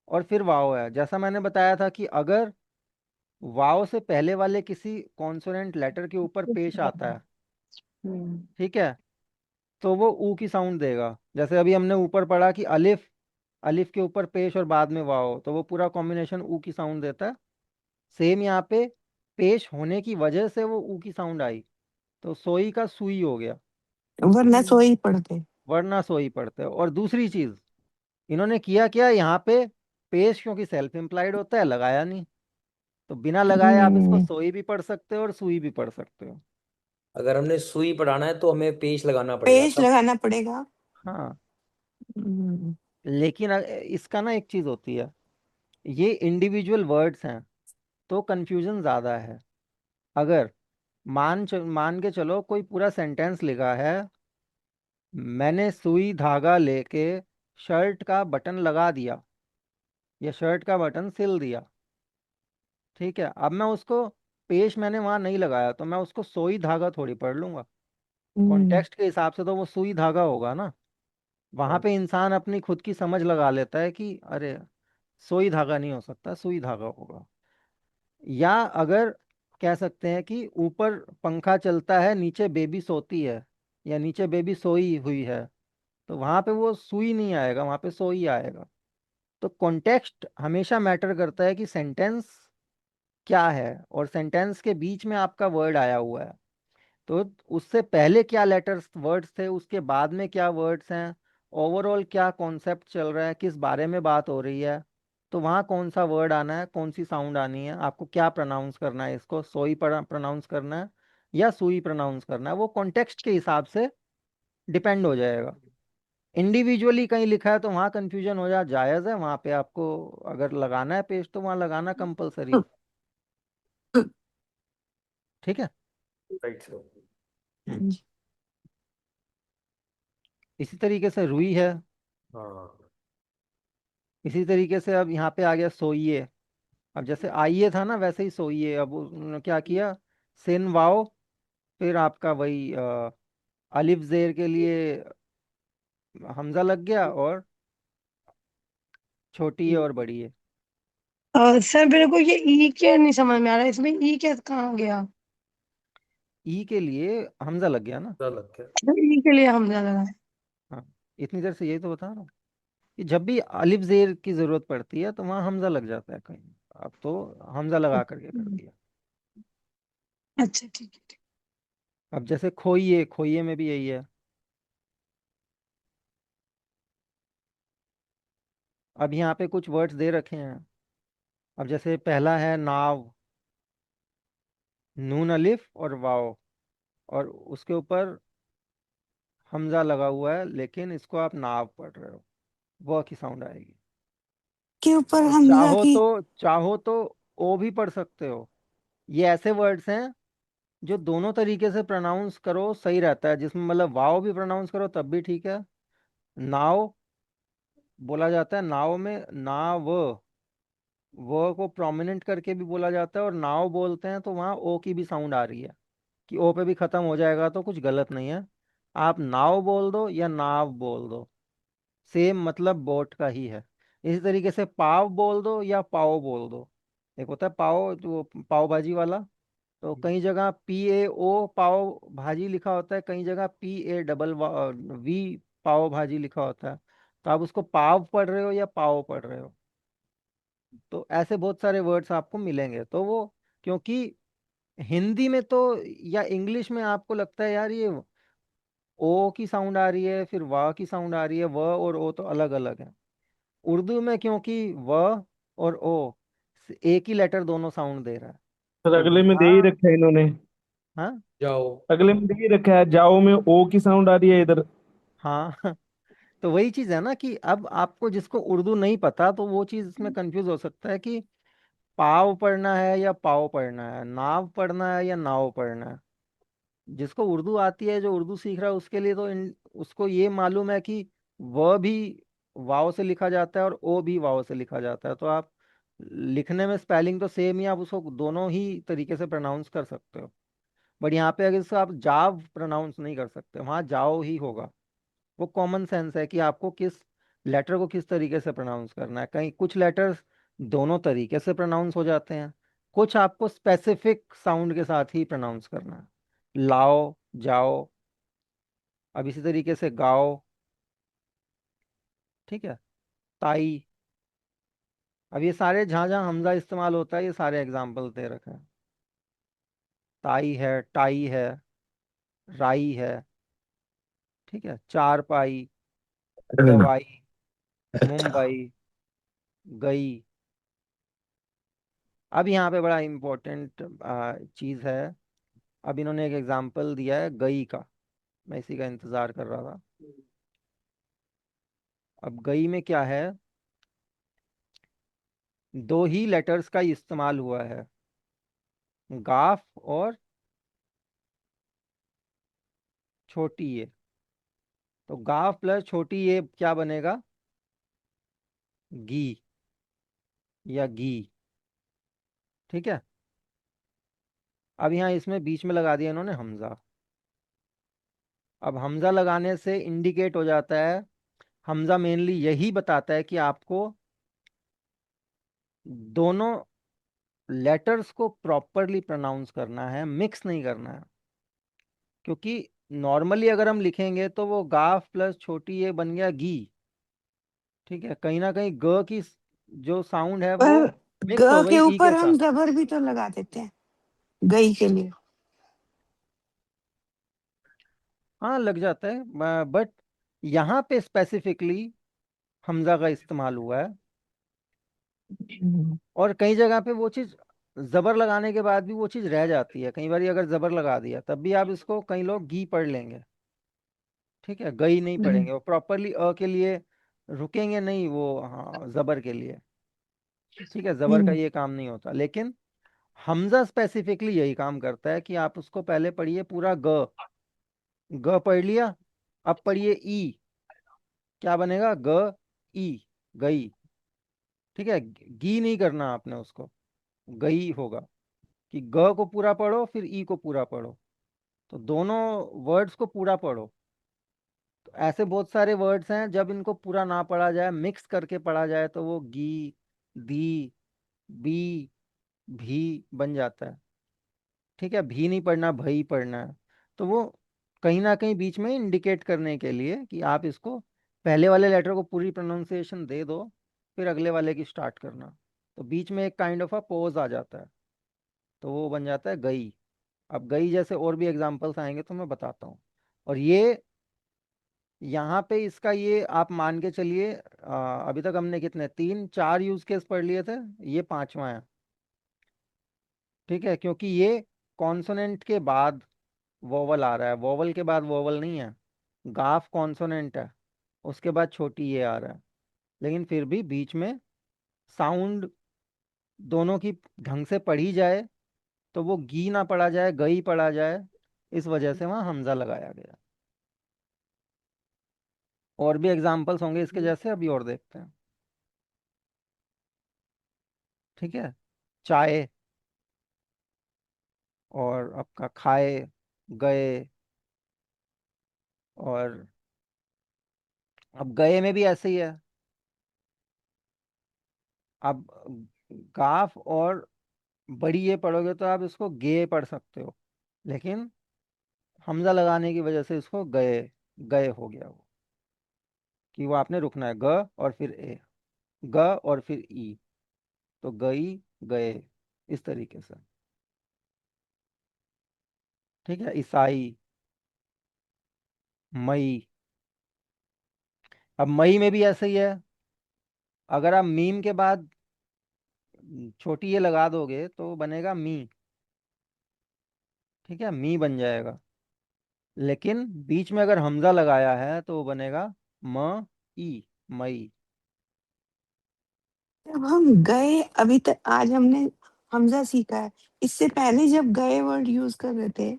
और फिर वाओ है। जैसा मैंने बताया था कि अगर वाओ से पहले वाले किसी कॉन्सोनेंट लेटर के ऊपर पेश आता है, ठीक है, तो वो ऊ की साउंड देगा। जैसे अभी हमने ऊपर पढ़ा कि अलिफ, अलिफ के ऊपर पेश और बाद में वाओ, तो वो पूरा कॉम्बिनेशन ऊ की साउंड देता है। सेम यहाँ पे पेश होने की वजह से वो ऊ की साउंड आई, तो सोई का सुई हो गया, वरना सोई पढ़ते। वरना सोई पढ़ते हैं। और दूसरी चीज इन्होंने किया क्या यहाँ पे, पेश क्योंकि सेल्फ इम्प्लाइड होता है, लगाया नहीं, तो बिना लगाए आप इसको हम्म, सोई भी पढ़ सकते हो और सुई भी पढ़ सकते हो। अगर हमने सुई पढ़ाना है तो हमें पेश लगाना पड़ेगा पेश तब। लगाना पड़ेगा। हाँ, हम्म, लेकिन इसका ना एक चीज होती है, ये इंडिविजुअल वर्ड्स हैं तो कंफ्यूजन ज़्यादा है। अगर मान के चलो कोई पूरा सेंटेंस लिखा है, मैंने सुई धागा लेके शर्ट का बटन लगा दिया या शर्ट का बटन सिल दिया, ठीक है, अब मैं उसको पेश मैंने वहां नहीं लगाया तो मैं उसको सोई धागा थोड़ी पढ़ लूंगा। हम्म, कॉन्टेक्स्ट के हिसाब से तो वो सुई धागा होगा ना। वहां हाँ। पे इंसान अपनी खुद की समझ लगा लेता है कि अरे सोई धागा नहीं हो सकता, सुई धागा होगा। या अगर कह सकते हैं कि ऊपर पंखा चलता है, नीचे बेबी सोती है या नीचे बेबी सोई हुई है, तो वहां पे वो सुई नहीं आएगा, वहां पे सोई आएगा। तो कॉन्टेक्स्ट हमेशा मैटर करता है कि सेंटेंस क्या है और सेंटेंस के बीच में आपका वर्ड आया हुआ है, तो उससे पहले क्या लेटर्स वर्ड्स थे, उसके बाद में क्या वर्ड्स हैं, ओवरऑल क्या कॉन्सेप्ट चल रहा है, किस बारे में बात हो रही है, तो वहाँ कौन सा वर्ड आना है, कौन सी साउंड आनी है, आपको क्या प्रोनाउंस करना है, इसको सोई प्रोनाउंस करना है या सुई प्रोनाउंस करना है, वो कॉन्टेक्स्ट के हिसाब से डिपेंड हो जाएगा। इंडिविजुअली कहीं लिखा है तो वहाँ कंफ्यूजन हो जायज़ है, वहाँ पे आपको अगर लगाना है पेस्ट तो वहाँ लगाना कंपलसरी है। ठीक है। Right sir. हम्म। हम्म, इसी तरीके से रुई है। हाँ। इसी तरीके से अब यहाँ पे आ गया सोइए। अब जैसे आइए था ना वैसे ही सोइए, अब उन्होंने क्या किया, सिन वाओ, फिर आपका वही अलिफ जेर के लिए हमजा लग गया, और छोटी है और बड़ी है। सर मेरे को ये ई क्या नहीं समझ में आ रहा है, इसमें ई क्या कहाँ गया? ई के लिए हमजा लग गया ना। चल लग गया। ई के लिए हम ज्यादा है। हाँ, इतनी देर से यही तो बता रहा हूँ कि जब भी अलिफ जेर की जरूरत पड़ती है तो वहाँ हमजा लग जाता है कहीं। अब तो हमजा लगा करके कर दिया। अच्छा ठीक है ठीक। अब जैसे खोइए, खोइए में भी यही है। अब यहाँ पे कुछ वर्ड्स दे रखे हैं। अब जैसे पहला है नाव, नून अलिफ और वाओ, और उसके ऊपर हमजा लगा हुआ है, लेकिन इसको आप नाव पढ़ रहे हो, वह की साउंड आएगी। के ऊपर और हमजा की। चाहो तो ओ भी पढ़ सकते हो। ये ऐसे वर्ड्स हैं जो दोनों तरीके से प्रोनाउंस करो सही रहता है, जिसमें मतलब वाओ भी प्रोनाउंस करो तब भी ठीक है। नाव बोला जाता है, नाव में नाव, व को प्रोमिनेंट करके भी बोला जाता है, और नाव बोलते हैं तो वहाँ ओ की भी साउंड आ रही है, कि ओ पे भी खत्म हो जाएगा तो कुछ गलत नहीं है। आप नाव बोल दो या नाव बोल दो, सेम मतलब बोट का ही है। इसी तरीके से पाव बोल दो या पाव बोल दो। एक होता है पाव, जो पाव भाजी वाला, तो कई जगह PAO पाव भाजी लिखा होता है, कई जगह PAVV पाव भाजी लिखा होता है। तो आप उसको पाव पढ़ रहे हो या पाव पढ़ रहे हो, तो ऐसे बहुत सारे वर्ड्स आपको मिलेंगे। तो वो क्योंकि हिंदी में तो या इंग्लिश में आपको लगता है यार ये ओ की साउंड आ रही है, फिर वाह की साउंड आ रही है, व और ओ तो अलग अलग है। उर्दू में क्योंकि व और ओ एक ही लेटर दोनों साउंड दे रहा है, सर तो अगले में दे ही वाह। रखा है इन्होंने। हाँ। जाओ। अगले में दे ही रखा है, जाओ में ओ की साउंड आ रही है इधर। हाँ तो वही चीज है ना कि अब आपको जिसको उर्दू नहीं पता तो वो चीज इसमें कंफ्यूज हो सकता है कि पाव पढ़ना है या पाव पढ़ना है, नाव पढ़ना है या नाव पढ़ना है। जिसको उर्दू आती है, जो उर्दू सीख रहा है, उसके लिए तो उसको ये मालूम है कि व भी वाव से लिखा जाता है और ओ भी वाव से लिखा जाता है, तो आप लिखने में स्पेलिंग तो सेम ही, आप उसको दोनों ही तरीके से प्रोनाउंस कर सकते हो। बट यहाँ पे अगर इसको आप जाव प्रोनाउंस नहीं कर सकते, वहाँ जाओ ही होगा। वो कॉमन सेंस है कि आपको किस लेटर को किस तरीके से प्रोनाउंस करना है। कहीं कुछ लेटर्स दोनों तरीके से प्रोनाउंस हो जाते हैं, कुछ आपको स्पेसिफिक साउंड के साथ ही प्रोनाउंस करना है। लाओ, जाओ, अब इसी तरीके से गाओ, ठीक है, ताई। अब ये सारे जहाँ जहाँ हमजा इस्तेमाल होता है ये सारे एग्जाम्पल दे रखे हैं। ताई है, टाई है, राई है, ठीक है, चार पाई, दवाई, मुंबई, गई। अब यहाँ पे बड़ा इम्पोर्टेंट चीज़ है। अब इन्होंने एक एग्जाम्पल दिया है गई का, मैं इसी का इंतज़ार कर रहा था। अब गई में क्या है, दो ही लेटर्स का इस्तेमाल हुआ है, गाफ और छोटी ये। तो गाफ प्लस छोटी ये क्या बनेगा, गी या गी, ठीक है। अब यहाँ इसमें बीच में लगा दिया इन्होंने हमजा। अब हमजा लगाने से इंडिकेट हो जाता है, हमजा मेनली यही बताता है कि आपको दोनों लेटर्स को प्रॉपरली प्रोनाउंस करना है, मिक्स नहीं करना है। क्योंकि नॉर्मली अगर हम लिखेंगे तो वो गाफ प्लस छोटी ये बन गया गी, ठीक है, कहीं ना कहीं ग की जो साउंड है वो पर मिक्स हो ग के गई ई ऊपर के हम साथ। जबर भी तो लगा देते हैं गई के लिए। हाँ लग जाता है, बट यहाँ पे स्पेसिफिकली हमजा का इस्तेमाल हुआ है। और कई जगह पे वो चीज़ जबर लगाने के बाद भी वो चीज़ रह जाती है, कई बार अगर जबर लगा दिया तब भी आप इसको कई लोग गी पढ़ लेंगे, ठीक है, गई नहीं पढ़ेंगे, वो प्रॉपरली के लिए रुकेंगे नहीं, वो हाँ जबर के लिए, ठीक है, जबर का ये काम नहीं होता। लेकिन हमजा स्पेसिफिकली यही काम करता है कि आप उसको पहले पढ़िए पूरा ग, ग पढ़ लिया, अब पढ़िए ई, क्या बनेगा, ग ई, गई, ठीक है, गी नहीं करना आपने उसको, गई होगा। कि ग को पूरा पढ़ो फिर ई को पूरा पढ़ो, तो दोनों वर्ड्स को पूरा पढ़ो। तो ऐसे बहुत सारे वर्ड्स हैं जब इनको पूरा ना पढ़ा जाए, मिक्स करके पढ़ा जाए तो वो गी, दी, बी, भी बन जाता है, ठीक है। भी नहीं पढ़ना, भई पढ़ना है। तो वो कहीं ना कहीं बीच में इंडिकेट करने के लिए कि आप इसको पहले वाले लेटर को पूरी प्रोनाउंसिएशन दे दो, फिर अगले वाले की स्टार्ट करना। तो बीच में एक काइंड ऑफ अ पॉज आ जाता है, तो वो बन जाता है गई। अब गई जैसे और भी एग्जांपल्स आएंगे तो मैं बताता हूँ। और ये यहाँ पे इसका ये आप मान के चलिए, अभी तक हमने कितने, तीन चार यूज केस पढ़ लिए थे, ये पांचवा है, ठीक है। क्योंकि ये कॉन्सोनेंट के बाद वोवल आ रहा है, वोवल के बाद वोवल नहीं है। गाफ कॉन्सोनेंट है, उसके बाद छोटी ये आ रहा है, लेकिन फिर भी बीच में साउंड दोनों की ढंग से पढ़ी जाए, तो वो गी ना पढ़ा जाए, गई पढ़ा जाए, इस वजह से वहाँ हमजा लगाया गया। और भी एग्जाम्पल्स होंगे इसके जैसे, अभी और देखते हैं, ठीक है। चाय, और आपका खाए, गए, और अब गए में भी ऐसे ही है। अब गाफ और बड़ी ये पढ़ोगे तो आप इसको गे पढ़ सकते हो, लेकिन हमजा लगाने की वजह से इसको गए, गए हो गया वो, कि वो आपने रुकना है, ग और फिर ए, ग और फिर ई, तो गई, गए, इस तरीके से, ठीक है। ईसाई, मई। अब मई में भी ऐसे ही है, अगर आप मीम के बाद छोटी ये लगा दोगे तो बनेगा मी, ठीक है, मी बन जाएगा। लेकिन बीच में अगर हमजा लगाया है तो वो बनेगा म ई, मई। जब हम गए, अभी तक आज हमने हमजा सीखा है, इससे पहले जब गए वर्ड यूज कर रहे थे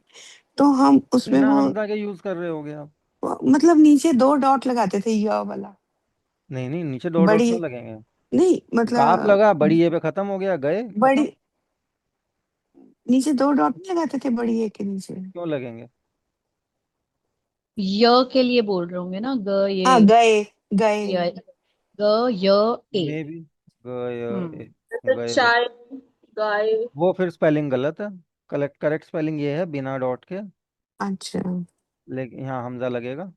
तो हम उसमें बिना हमजा के यूज कर रहे होगे आप। मतलब नीचे दो डॉट लगाते थे, य वाला। नहीं नहीं, नीचे दो डॉट बड़ी, क्यों लगेंगे, नहीं गाप लगा, मतलब बड़ी ये पे खत्म हो गया, गए खत्म। बड़ी, नीचे दो डॉट नहीं लगाते थे बड़ी ए के नीचे। क्यों लगेंगे। य के लिए बोल रहे होंगे ना, ग हाँ ये गए, गए। य ग य ए। मे भी हम्म जैसे गए। चाय, गाय। वो फिर स्पेलिंग गलत है। करेक्ट करेक्ट स्पेलिंग ये है बिना डॉट के। अच्छा, लेकिन यहाँ हमजा लगेगा।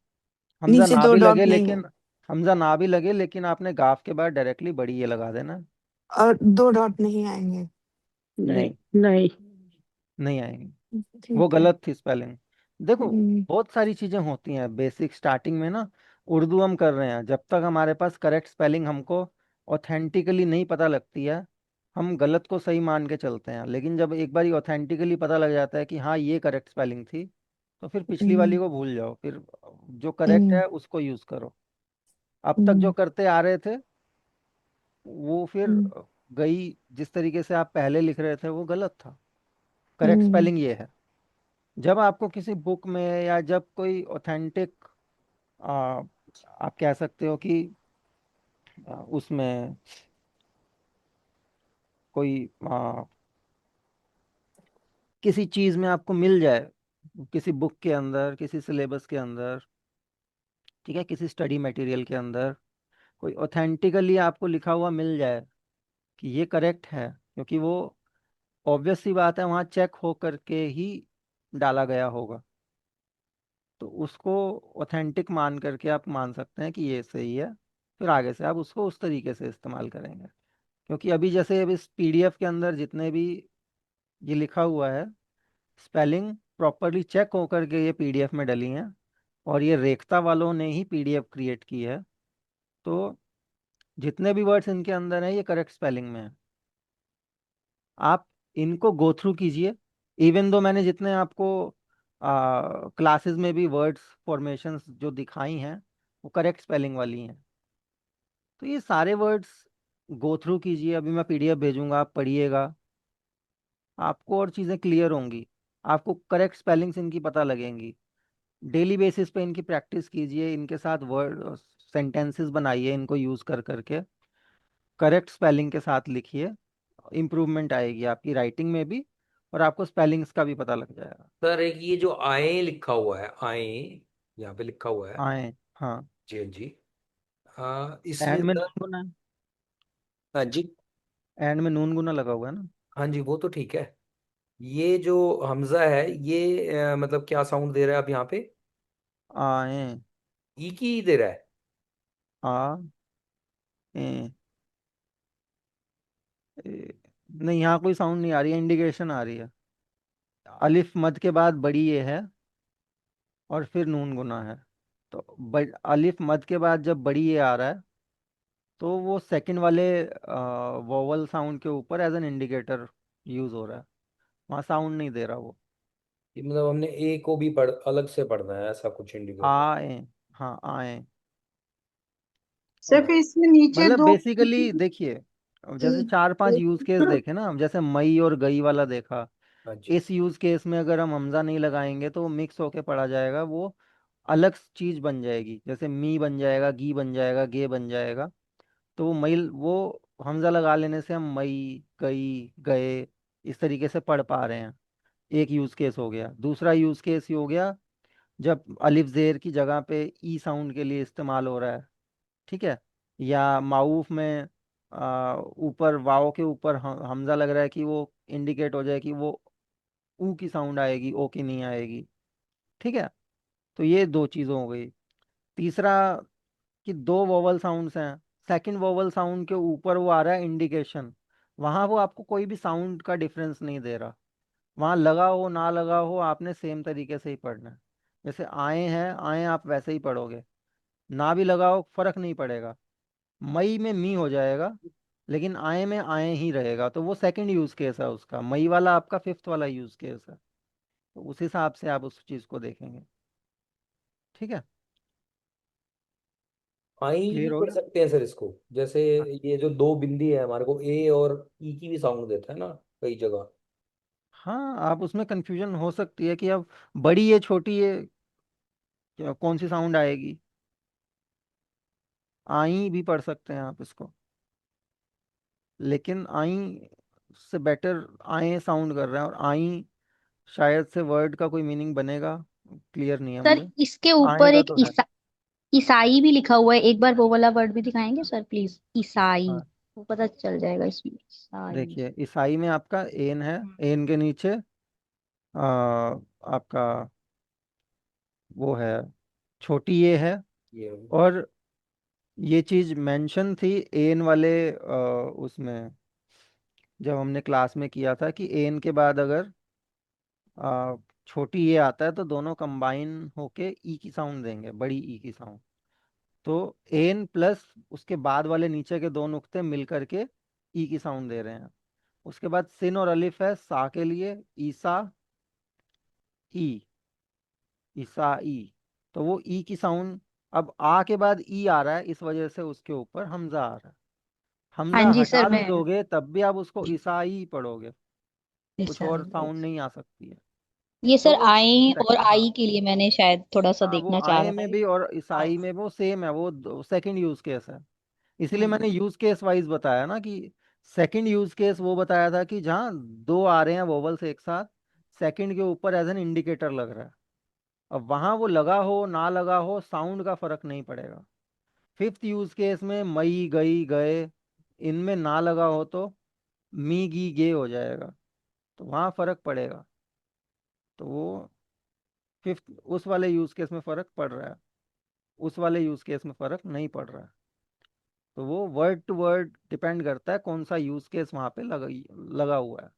हमजा नीचे ना दो भी डॉट लगे नहीं है लेकिन हमजा ना भी लगे लेकिन आपने गाफ के बाद डायरेक्टली बड़ी ये लगा देना। और दो डॉट नहीं आएंगे। नहीं नहीं, नहीं। नहीं आएंगे। वो ठीक है। गलत थी स्पेलिंग। देखो, हम्म, बहुत सारी चीजें होती हैं बेसिक स्टार्टिंग में ना। उर्दू हम कर रहे हैं, जब तक हमारे पास करेक्ट स्पेलिंग हमको ऑथेंटिकली नहीं पता लगती है, हम गलत को सही मान के चलते हैं। लेकिन जब एक बार ऑथेंटिकली पता लग जाता है कि हाँ ये करेक्ट स्पेलिंग थी, तो फिर पिछली वाली हम्म, को भूल जाओ, फिर जो करेक्ट हम्म, है उसको यूज करो। अब तक जो हम्म, करते आ रहे थे वो फिर हम्म, गई, जिस तरीके से आप पहले लिख रहे थे वो गलत था। करेक्ट हम्म, स्पेलिंग ये है। जब आपको किसी बुक में या जब कोई ऑथेंटिक, आप कह सकते हो कि उसमें कोई किसी चीज में आपको मिल जाए, किसी बुक के अंदर, किसी सिलेबस के अंदर, ठीक है, किसी स्टडी मटेरियल के अंदर कोई ऑथेंटिकली आपको लिखा हुआ मिल जाए कि ये करेक्ट है, क्योंकि वो ऑब्वियस सी बात है वहाँ चेक हो करके ही डाला गया होगा, तो उसको ऑथेंटिक मान करके आप मान सकते हैं कि ये सही है। फिर आगे से आप उसको उस तरीके से इस्तेमाल करेंगे। क्योंकि अभी जैसे अब इस पीडीएफ के अंदर जितने भी ये लिखा हुआ है, स्पेलिंग प्रॉपरली चेक होकर के ये पीडीएफ में डली हैं, और ये रेखता वालों ने ही पीडीएफ क्रिएट की है। तो जितने भी वर्ड्स इनके अंदर हैं ये करेक्ट स्पेलिंग में है। आप इनको गो थ्रू कीजिए। इवन दो मैंने जितने आपको क्लासेस में भी वर्ड्स फॉर्मेशंस जो दिखाई हैं वो करेक्ट स्पेलिंग वाली हैं। तो ये सारे वर्ड्स गो थ्रू कीजिए। अभी मैं पीडीएफ भेजूंगा, आप पढ़िएगा, आपको और चीज़ें क्लियर होंगी। आपको करेक्ट स्पेलिंग्स इनकी पता लगेंगी। डेली बेसिस पे इनकी प्रैक्टिस कीजिए, इनके साथ वर्ड सेंटेंसेस बनाइए, इनको यूज़ कर करके करेक्ट स्पेलिंग के साथ लिखिए। इम्प्रूवमेंट आएगी आपकी राइटिंग में भी, और आपको स्पेलिंग्स का भी पता लग जाएगा। सर एक ये जो आए लिखा हुआ है, आए यहाँ पे लिखा हुआ है। आए, हाँ। जी हाँ जी। इसमें एंड में सर। नून गुना है। हाँ जी। एंड में नून गुना लगा हुआ है ना। हाँ जी, वो तो ठीक है। ये जो हमजा है ये मतलब क्या साउंड दे रहा है अब यहाँ पे? आए, ई की दे रहा है? आ, ए, नहीं, यहाँ कोई साउंड नहीं आ रही है, इंडिकेशन आ रही है। अलिफ मद के बाद बड़ी ये है, और फिर नून गुना है। तो अलिफ मद के बाद जब बड़ी ये आ रहा है, तो वो सेकंड वाले वोवल साउंड के ऊपर एज एन इंडिकेटर यूज हो रहा है। वहाँ साउंड नहीं दे रहा वो। ये मतलब हमने ए को भी पढ़ अलग से पढ़ना है, ऐसा कुछ इंडिकेटर? आए, हाँ आए। सिर्फ इसमें नीचे मतलब दो। बेसिकली देखिए, अब जैसे एक, चार पांच यूज केस एक, देखे ना, हम जैसे मई और गई वाला देखा। हाँ जी। इस यूज केस में अगर हम हमजा नहीं लगाएंगे तो वो मिक्स होके पढ़ा जाएगा, वो अलग चीज बन जाएगी। जैसे मी बन जाएगा, गी बन जाएगा, गे बन जाएगा। तो वो मई, वो हमजा लगा लेने से हम मई, गई, गए इस तरीके से पढ़ पा रहे हैं। एक यूज केस हो गया। दूसरा यूज केस ये हो गया जब अलिफ जेर की जगह पे ई साउंड के लिए इस्तेमाल हो रहा है, ठीक है। या माऊफ में ऊपर वाव के ऊपर हमजा लग रहा है कि वो इंडिकेट हो जाए कि वो ऊ की साउंड आएगी, ओ की नहीं आएगी, ठीक है। तो ये दो चीज़ों हो गई। तीसरा कि दो वोवल साउंड्स हैं, सेकंड वोवल साउंड के ऊपर वो आ रहा है इंडिकेशन, वहाँ वो आपको कोई भी साउंड का डिफरेंस नहीं दे रहा। वहाँ लगा हो ना लगा हो आपने सेम तरीके से ही पढ़ना है। जैसे आए हैं, आए आप वैसे ही पढ़ोगे, ना भी लगा हो फर्क नहीं पड़ेगा। मई में मी हो जाएगा, लेकिन आए में आए ही रहेगा। तो वो सेकंड यूज केस है उसका, मई वाला आपका फिफ्थ वाला यूज केस है। तो उस हिसाब से आप उस चीज को देखेंगे, ठीक है। आई भी क्लियर हो पढ़ गया। सकते हैं सर इसको? जैसे हाँ, ये जो दो बिंदी है हमारे को, ए और ई की भी साउंड देता है ना कई जगह। हाँ, आप उसमें कंफ्यूजन हो सकती है कि अब बड़ी है छोटी है, कौन सी साउंड आएगी। आई भी पढ़ सकते हैं आप इसको, लेकिन आई से बेटर आए साउंड कर रहे हैं, और आई शायद से वर्ड का कोई मीनिंग बनेगा, क्लियर नहीं है सर मुझे। इसके आए ऊपर का एक तो है। ईसा ईसाई भी लिखा हुआ है, एक बार वो वाला वर्ड भी दिखाएंगे सर प्लीज, ईसाई। हाँ, वो पता चल जाएगा इसमें, ईसाई। देखिए ईसाई में आपका एन है, एन के नीचे आपका वो है, छोटी ए है। ये और ये चीज मेंशन थी एन वाले उसमें, जब हमने क्लास में किया था कि एन के बाद अगर अ, छोटी ए आता है तो दोनों कंबाइन होके ई की साउंड देंगे, बड़ी ई की साउंड। तो एन प्लस उसके बाद वाले नीचे के दो नुक्ते मिल करके ई की साउंड दे रहे हैं। उसके बाद सिन और अलिफ है सा के लिए, ईसा ई, ईसाई। तो वो ई की साउंड, अब आ के बाद ई आ रहा है, इस वजह से उसके ऊपर हमजा आ रहा है। हाँ हमजा जी सर, हटा भी मैं दोगे तब भी आप उसको ईसाई पढ़ोगे, कुछ और ईसाई। साउंड नहीं आ सकती है। ये तो सर आई और हाँ, आई के लिए मैंने शायद थोड़ा सा हाँ वो देखना चाहा आए था। में भी और ईसाई में वो सेम है, वो सेकंड यूज केस है। इसलिए हम्म। मैंने यूज केस वाइज बताया ना कि सेकंड यूज केस वो बताया था कि जहाँ दो आ रहे हैं वोवल्स एक साथ, सेकंड के ऊपर एज एन इंडिकेटर लग रहा है। अब वहां वो लगा हो ना लगा हो साउंड का फर्क नहीं पड़ेगा। फिफ्थ यूज केस में मई गई गए, इनमें ना लगा हो तो मी गी गे हो जाएगा, तो वहां फर्क पड़ेगा। तो वो फिफ्थ उस वाले यूज केस में फर्क पड़ रहा है, उस वाले यूज केस में फर्क नहीं पड़ रहा है। तो वो वर्ड टू वर्ड डिपेंड करता है कौन सा यूज केस वहां पे लगा हुआ है।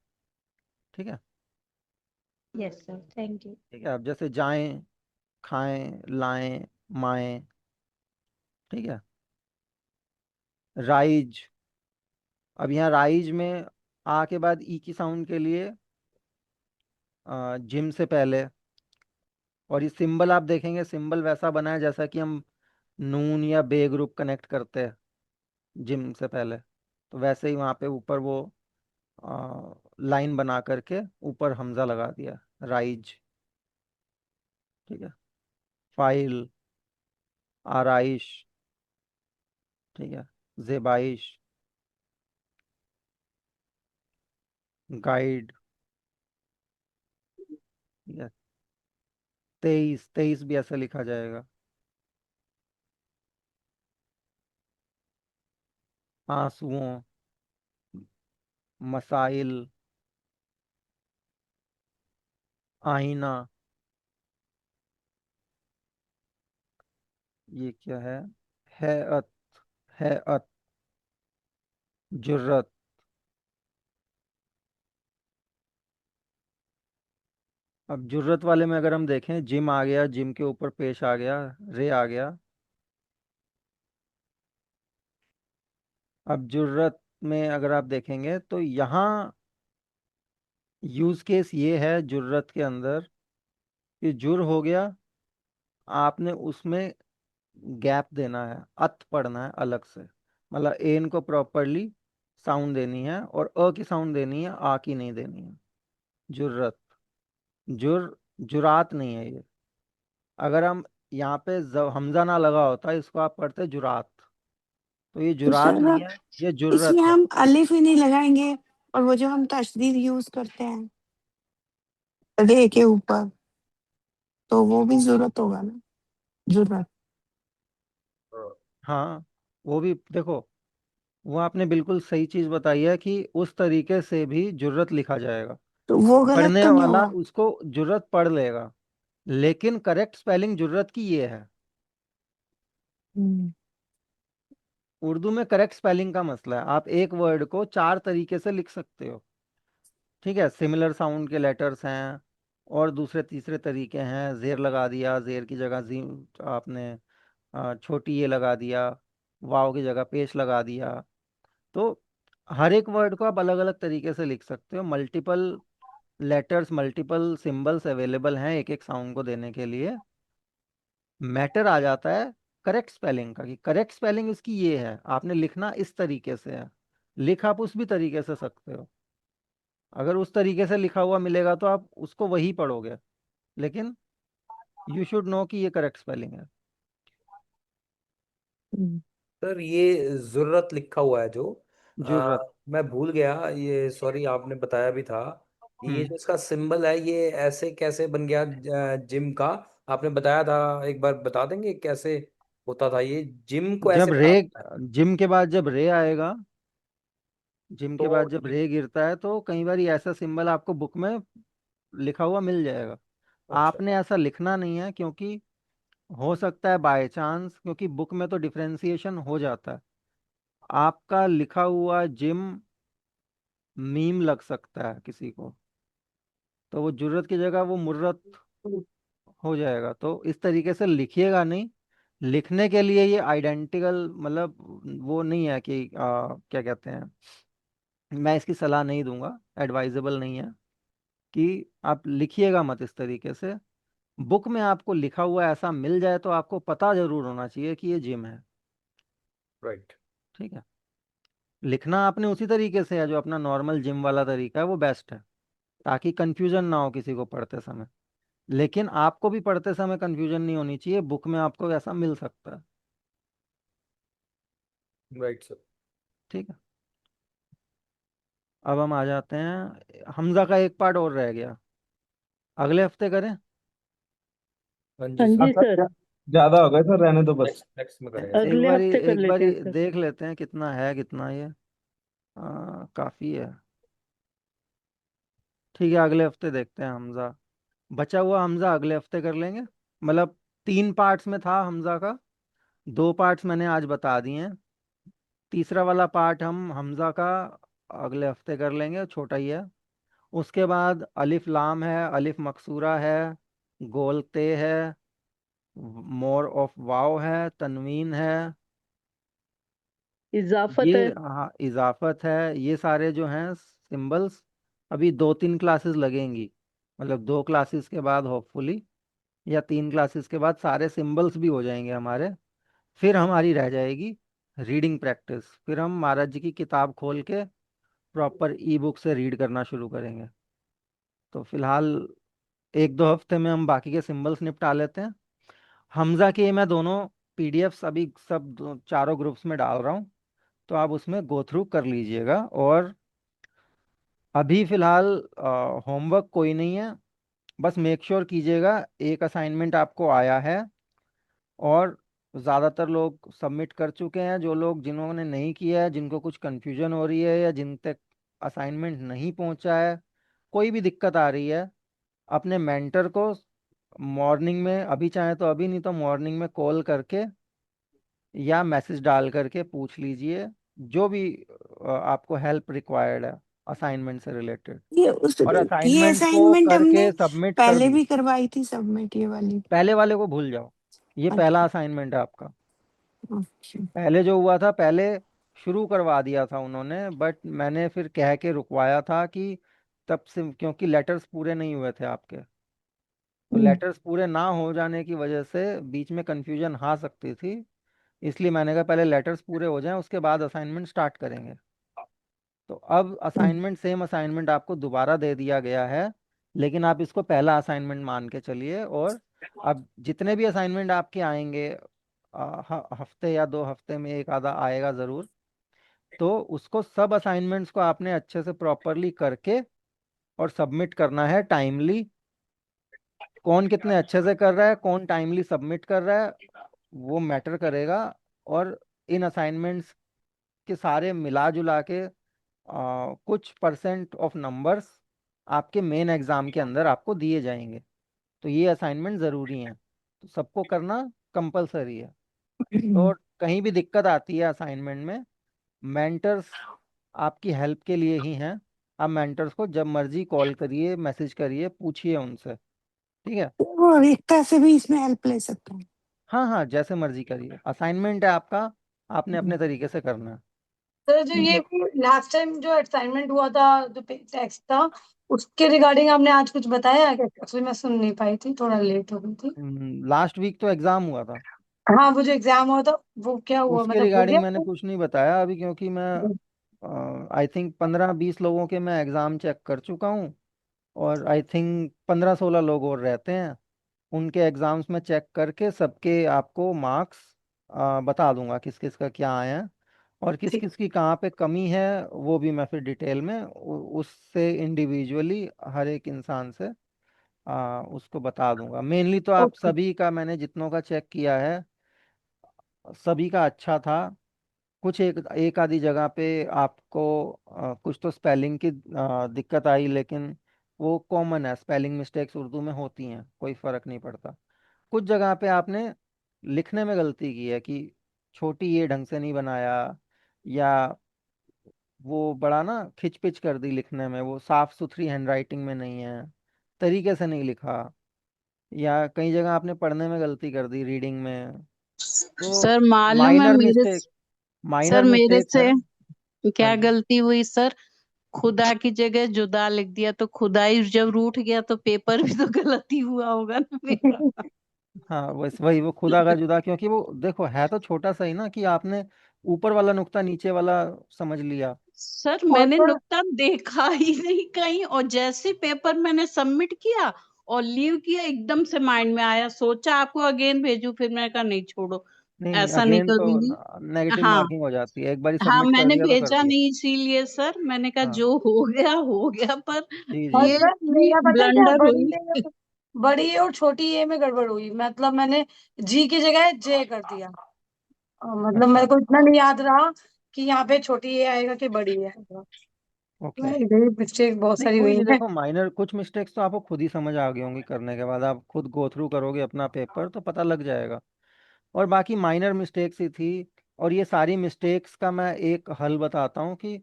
ठीक है। Yes sir, thank you. ठीक है, अब जैसे जाएं, खाएं, लाएं, माएं। ठीक है। राइज, अब यहाँ राइज में आ के बाद ई की साउंड के लिए जिम से पहले। और ये सिंबल आप देखेंगे, सिंबल वैसा बना है जैसा कि हम नून या बे ग्रुप कनेक्ट करते हैं जिम से पहले। तो वैसे ही वहाँ पे ऊपर वो लाइन बना करके ऊपर हमजा लगा दिया, राइज। ठीक है। फाइल, आराइश। ठीक है। जेबाइश, गाइड। ठीक है। तेईस, तेईस भी ऐसे लिखा जाएगा। आंसुओं, मसाइल, आईना। ये क्या है अत, है अत, जुर्रत। अब जुर्रत वाले में अगर हम देखें, जिम आ गया, जिम के ऊपर पेश आ गया, रे आ गया। अब जुर्रत में अगर आप देखेंगे तो यहाँ यूज केस ये है जुर्रत के अंदर कि जुर हो गया, आपने उसमें गैप देना है, अत पढ़ना है अलग से। मतलब एन को प्रॉपरली साउंड देनी है और अ की साउंड देनी है, आ की नहीं देनी है। जुर्रत, जुर, जुरात नहीं है ये। अगर हम यहाँ पे हमजा ना लगा होता, इसको आप पढ़ते जुरात। तो ये तो जुरात सर नहीं अब है, ये इसमें जुर्रत है। हम अलिफ ही नहीं लगाएंगे, और वो जो हम तशदीद यूज करते हैं रे के ऊपर, तो वो भी जरूरत होगा ना, जरूरत। हाँ, वो भी देखो, वो आपने बिल्कुल सही चीज बताई है कि उस तरीके से भी जुर्रत लिखा जाएगा। तो वो गलत पढ़ने तो नहीं वाला होगा? उसको जुर्रत पढ़ लेगा, लेकिन करेक्ट स्पेलिंग जुर्रत की ये है। हम्म। उर्दू में करेक्ट स्पेलिंग का मसला है, आप एक वर्ड को चार तरीके से लिख सकते हो। ठीक है, सिमिलर साउंड के लेटर्स हैं और दूसरे तीसरे तरीके हैं, जेर लगा दिया, जेर की जगह जी आपने छोटी ये लगा दिया, वाव की जगह पेश लगा दिया। तो हर एक वर्ड को आप अलग अलग तरीके से लिख सकते हो। Multiple letters, multiple symbols available हैं एक एक साउंड को देने के लिए। मैटर आ जाता है करेक्ट स्पेलिंग का, कि करेक्ट स्पेलिंग इसकी ये है, आपने लिखना इस तरीके से है। लिख आप उस भी तरीके से सकते हो, अगर उस तरीके से लिखा हुआ मिलेगा तो आप उसको वही पढ़ोगे, लेकिन यू शुड नो कि ये करेक्ट स्पेलिंग है। हम्म। सर ये जरूरत लिखा हुआ है जो जुर्रत। मैं भूल गया, ये सॉरी आपने बताया भी था। ये हम्म। जो इसका सिंबल है ये ऐसे कैसे बन गया जिम का? आपने बताया था, एक बार बता देंगे कैसे होता था ये, जिम को ऐसे जब बना रे, होता है। जिम के बाद जब रे आएगा, जिम के बाद तो जब रे गिरता है तो कई बार ऐसा सिंबल आपको बुक में लिखा हुआ मिल जाएगा। अच्छा। आपने ऐसा लिखना नहीं है, क्योंकि हो सकता है बाय चांस, क्योंकि बुक में तो डिफरेंशिएशन हो जाता है, आपका लिखा हुआ जिम मीम लग सकता है किसी को, तो वो जुर्रत की जगह वो मुर्रत हो जाएगा। तो इस तरीके से लिखिएगा नहीं। लिखने के लिए ये आइडेंटिकल मतलब वो नहीं है कि क्या कहते हैं, मैं इसकी सलाह नहीं दूंगा, एडवाइजेबल नहीं है कि आप लिखिएगा मत इस तरीके से। बुक में आपको लिखा हुआ ऐसा मिल जाए तो आपको पता जरूर होना चाहिए कि ये जिम है। राइट। ठीक है। लिखना आपने उसी तरीके से है जो अपना नॉर्मल जिम वाला तरीका है, वो बेस्ट है, ताकि कंफ्यूजन ना हो किसी को पढ़ते समय। लेकिन आपको भी पढ़ते समय कंफ्यूजन नहीं होनी चाहिए, बुक में आपको ऐसा मिल सकता है। Right sir. ठीक है। अब हम आ जाते हैं, हमजा का एक पार्ट और रह गया, अगले हफ्ते करें। हाँ हाँ जी सर। हाँ जी सर, सर, ज्यादा हो गए सर, रहने दो बस। नेक्स्ट नेक्स्ट में करेंगे सर। एक अगले बारी, हफ्ते कर एक लेते बारी हैं सर। देख लेते हैं कितना है कितना ये, काफी है। ठीक है, अगले हफ्ते देखते हैं हमजा। बचा हुआ हमजा अगले हफ्ते कर लेंगे। मतलब 3 पार्ट्स में था हमजा का, 2 पार्ट्स मैंने आज बता दिए हैं। तीसरा वाला पार्ट हम हमजा का अगले हफ्ते कर लेंगे, छोटा ही है। उसके बाद अलिफ लाम है, अलिफ मकसूरा है, गोलते है, मोर ऑफ वाव है, तनवीन है, इजाफत ये है। हाँ इजाफत है। ये सारे जो हैं सिंबल्स, अभी 2-3 क्लासेस लगेंगी, मतलब 2 क्लासेस के बाद होपफुली, या 3 क्लासेस के बाद सारे सिंबल्स भी हो जाएंगे हमारे। फिर हमारी रह जाएगी रीडिंग प्रैक्टिस, फिर हम महाराज जी की किताब खोल के प्रॉपर ई बुक से रीड करना शुरू करेंगे। तो फिलहाल 1-2 हफ्ते में हम बाकी के सिंबल्स निपटा लेते हैं। हमजा के मैं दोनों पीडीएफ्स अभी सब चारों ग्रुप्स में डाल रहा हूँ, तो आप उसमें गो थ्रू कर लीजिएगा। और अभी फिलहाल होमवर्क कोई नहीं है, बस मेक श्योर कीजिएगा एक असाइनमेंट आपको आया है, और ज़्यादातर लोग सबमिट कर चुके हैं। जो लोग जिन्होंने नहीं किया है, जिनको कुछ कन्फ्यूजन हो रही है या जिन तक असाइनमेंट नहीं पहुंचा है, कोई भी दिक्कत आ रही है, अपने मेंटर को मॉर्निंग में, अभी चाहे तो अभी, नहीं तो मॉर्निंग में कॉल करके या मैसेज डाल करके पूछ लीजिए, जो भी आपको हेल्प रिक्वायर्ड है असाइनमेंट से रिलेटेड। और ये असाइनमेंट को असाइनमेंट हमने करके सबमिट कर पहले भी दीजिए। करवाई थी सबमिट, ये वाली। पहले वाले को भूल जाओ, ये पहला अच्छा। असाइनमेंट है आपका। अच्छा। पहले जो हुआ था, पहले शुरू करवा दिया था उन्होंने, बट मैंने फिर कह के रुकवाया था कि तब से, क्योंकि लेटर्स पूरे नहीं हुए थे आपके, तो हम्म। लेटर्स पूरे ना हो जाने की वजह से बीच में कंफ्यूजन आ सकती थी। इसलिए मैंने कहा पहले लेटर्स पूरे हो जाएं, उसके बाद असाइनमेंट स्टार्ट करेंगे। तो अब असाइनमेंट, सेम असाइनमेंट आपको दोबारा दे दिया गया है, लेकिन आप इसको पहला असाइनमेंट मान के चलिए। और अब जितने भी असाइनमेंट आपके आएंगे, हफ्ते या 2 हफ्ते में एक आधा आएगा ज़रूर, तो उसको सब असाइनमेंट्स को आपने अच्छे से प्रॉपरली करके और सबमिट करना है टाइमली। कौन कितने अच्छे से कर रहा है, कौन टाइमली सबमिट कर रहा है, वो मैटर करेगा। और इन असाइनमेंट्स के सारे मिला जुला के कुछ परसेंट ऑफ नंबर्स आपके मेन एग्जाम के अंदर आपको दिए जाएंगे। तो ये असाइनमेंट ज़रूरी हैं, तो सबको करना कंपलसरी है। तो कहीं भी दिक्कत आती है असाइनमेंट में, मेंटर्स आपकी हेल्प के लिए ही हैं। आप मेंटर्स को जब मर्जी कॉल करिए, मैसेज करिए, पूछिए उनसे। ठीक है। वो एकता से भी इसमें हेल्प ले सकते हैं। हाँ हाँ, जैसे मर्जी करिए, असाइनमेंट है आपका, आपने अपने तरीके से करना है। सर जो ये लास्ट टाइम जो असाइनमेंट हुआ था, जो टेक्स्ट था, उसके रिगार्डिंग आपने आज कुछ बताया क्या? एक्चुअली मैं सुन नहीं पाई थी, थोड़ा लेट हो गई थी। लास्ट वीक तो एग्ज़ाम हुआ था, हाँ, वो जो एग्जाम हुआ था वो क्या हुआ, उसके मतलब हो रिगार्डिंग मैंने गया? कुछ नहीं बताया अभी, क्योंकि मैं आई थिंक 15-20 लोगों के मैं एग्ज़ाम चेक कर चुका हूँ, और आई थिंक 15-16 लोग और रहते हैं। उनके एग्ज़ाम्स में चेक करके सबके आपको मार्क्स बता दूंगा, किस किस का क्या आया है, और किस ठीक। किस की कहाँ पे कमी है, वो भी मैं फिर डिटेल में उससे इंडिविजुअली हर एक इंसान से उसको बता दूंगा। मेनली तो आप ओके। सभी का, मैंने जितनों का चेक किया है, सभी का अच्छा था। कुछ एक एक आधी जगह पे आपको कुछ तो स्पेलिंग की दिक्कत आई, लेकिन वो कॉमन है, स्पेलिंग मिस्टेक्स उर्दू में होती हैं, कोई फर्क नहीं पड़ता। कुछ जगह पे आपने लिखने में गलती की है कि छोटी ये ढंग से नहीं बनाया, या वो बड़ा ना खिच पिच कर दी लिखने में, वो साफ सुथरी हैंडराइटिंग में नहीं है, तरीके से नहीं लिखा, या कई जगह आपने पढ़ने में गलती कर दी, रीडिंग में। तो सर मालूम है माइनर मेरे मिस्टेक, सर माइनर मेरे मिस्टेक्स है। से हाँ क्या जी। गलती हुई सर। खुदा की जगह जुदा लिख दिया, तो खुदाई जब रूठ गया तो पेपर भी तो गलत ही हुआ होगा ना मेरा। हाँ बस वही, वो खुदा का जुदा, क्योंकि वो देखो है तो छोटा सा ही ना, कि आपने ऊपर वाला नुक्ता नीचे वाला समझ लिया। सर और मैंने थोड़ा नुकता देखा ही नहीं कहीं, और जैसे पेपर मैंने सबमिट किया और लीव किया, एकदम से माइंड में आया, सोचा आपको अगेन भेजू, फिर मैंने कहा नहीं छोड़ो, नहीं नहीं, ऐसा नहीं अगेन तो करूंगी। नेगेटिव हाँ मार्किंग हो जाती है, एक बार हाँ, सबमिट कर मैंने दिया तो कर भेजा दिया। नहीं इसीलिए सर, मैंने कहा हाँ जो हो गया, पर जी जी। और ये सर भी मेरा पता है क्या, ब्लंडर हुई। बड़ी ए और छोटी ए में गड़बड़ हुई। मतलब मैंने जी की जगह जे कर दिया। मतलब मेरे अच्छा। को इतना नहीं याद रहा कि यहाँ पे छोटी ए आएगा कि बड़ी ए आएगा। ओके। इधर मिस्टेक बहुत नहीं सारी कोई हुई नहीं, है। देखो माइनर कुछ मिस्टेक्स तो आपको खुद ही समझ आ गई होंगी, करने के बाद आप खुद गो थ्रू करोगे अपना पेपर तो पता लग जाएगा। और बाकी माइनर मिस्टेक्स ही थी। और ये सारी मिस्टेक्स का मैं एक हल बताता हूँ कि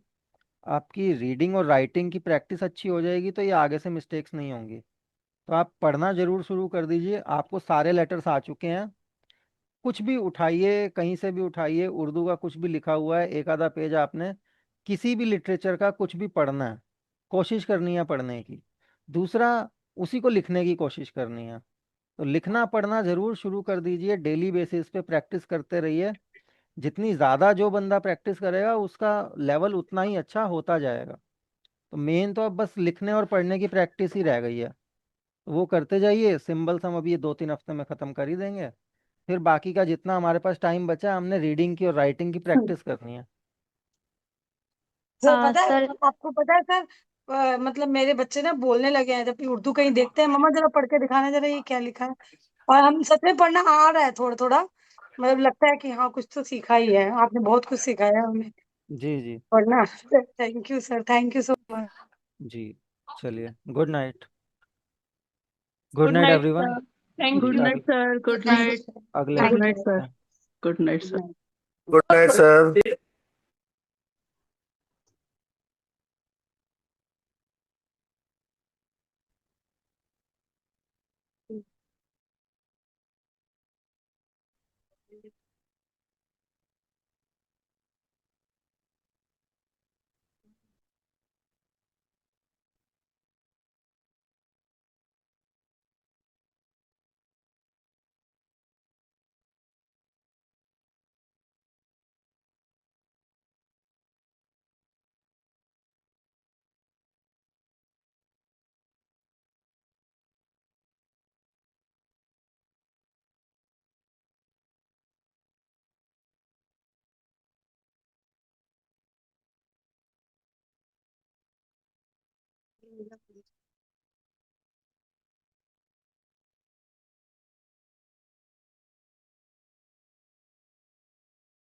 आपकी रीडिंग और राइटिंग की प्रैक्टिस अच्छी हो जाएगी तो ये आगे से मिस्टेक्स नहीं होंगी। तो आप पढ़ना जरूर शुरू कर दीजिए, आपको सारे लेटर्स आ चुके हैं। कुछ भी उठाइए, कहीं से भी उठाइए, उर्दू का कुछ भी लिखा हुआ है, एक आधा पेज आपने किसी भी लिटरेचर का कुछ भी पढ़ना है, कोशिश करनी है पढ़ने की। दूसरा, उसी को लिखने की कोशिश करनी है। तो लिखना पढ़ना जरूर शुरू कर दीजिए, डेली बेसिस पे प्रैक्टिस करते रहिए। जितनी ज़्यादा जो बंदा प्रैक्टिस करेगा उसका लेवल उतना ही अच्छा होता जाएगा। तो मेन तो अब बस लिखने और पढ़ने की प्रैक्टिस ही रह गई है, तो वो करते जाइए। सिंबल्स हम अभी ये 2-3 हफ्ते में ख़त्म कर ही देंगे। फिर बाकी का जितना हमारे पास टाइम बचा है, हमने रीडिंग की और राइटिंग की प्रैक्टिस करनी है। सर पता है, सर आपको पता है सर, मतलब मेरे बच्चे ना बोलने लगे हैं, जब भी उर्दू कहीं देखते हैं, मम्मा जरा पढ़ के दिखाना, जरा ये क्या लिखा है। और हम सच में पढ़ना आ रहा है थोड़ा थोड़ा। मतलब लगता है कि हाँ कुछ तो सीखा ही है, आपने बहुत कुछ सिखाया हमें जी जी। पढ़ना। Thank you sir, thank you so much. जी। चलिए, good night. Good good night night everyone. Sir. Thank जी, यू। गुड नाइट अगले sir, good thank you night. Sir, अगले गुड थैंक हफ्ते नाइट यू। सर। मिलते हैं। Good night good sir. Night. Good night sir.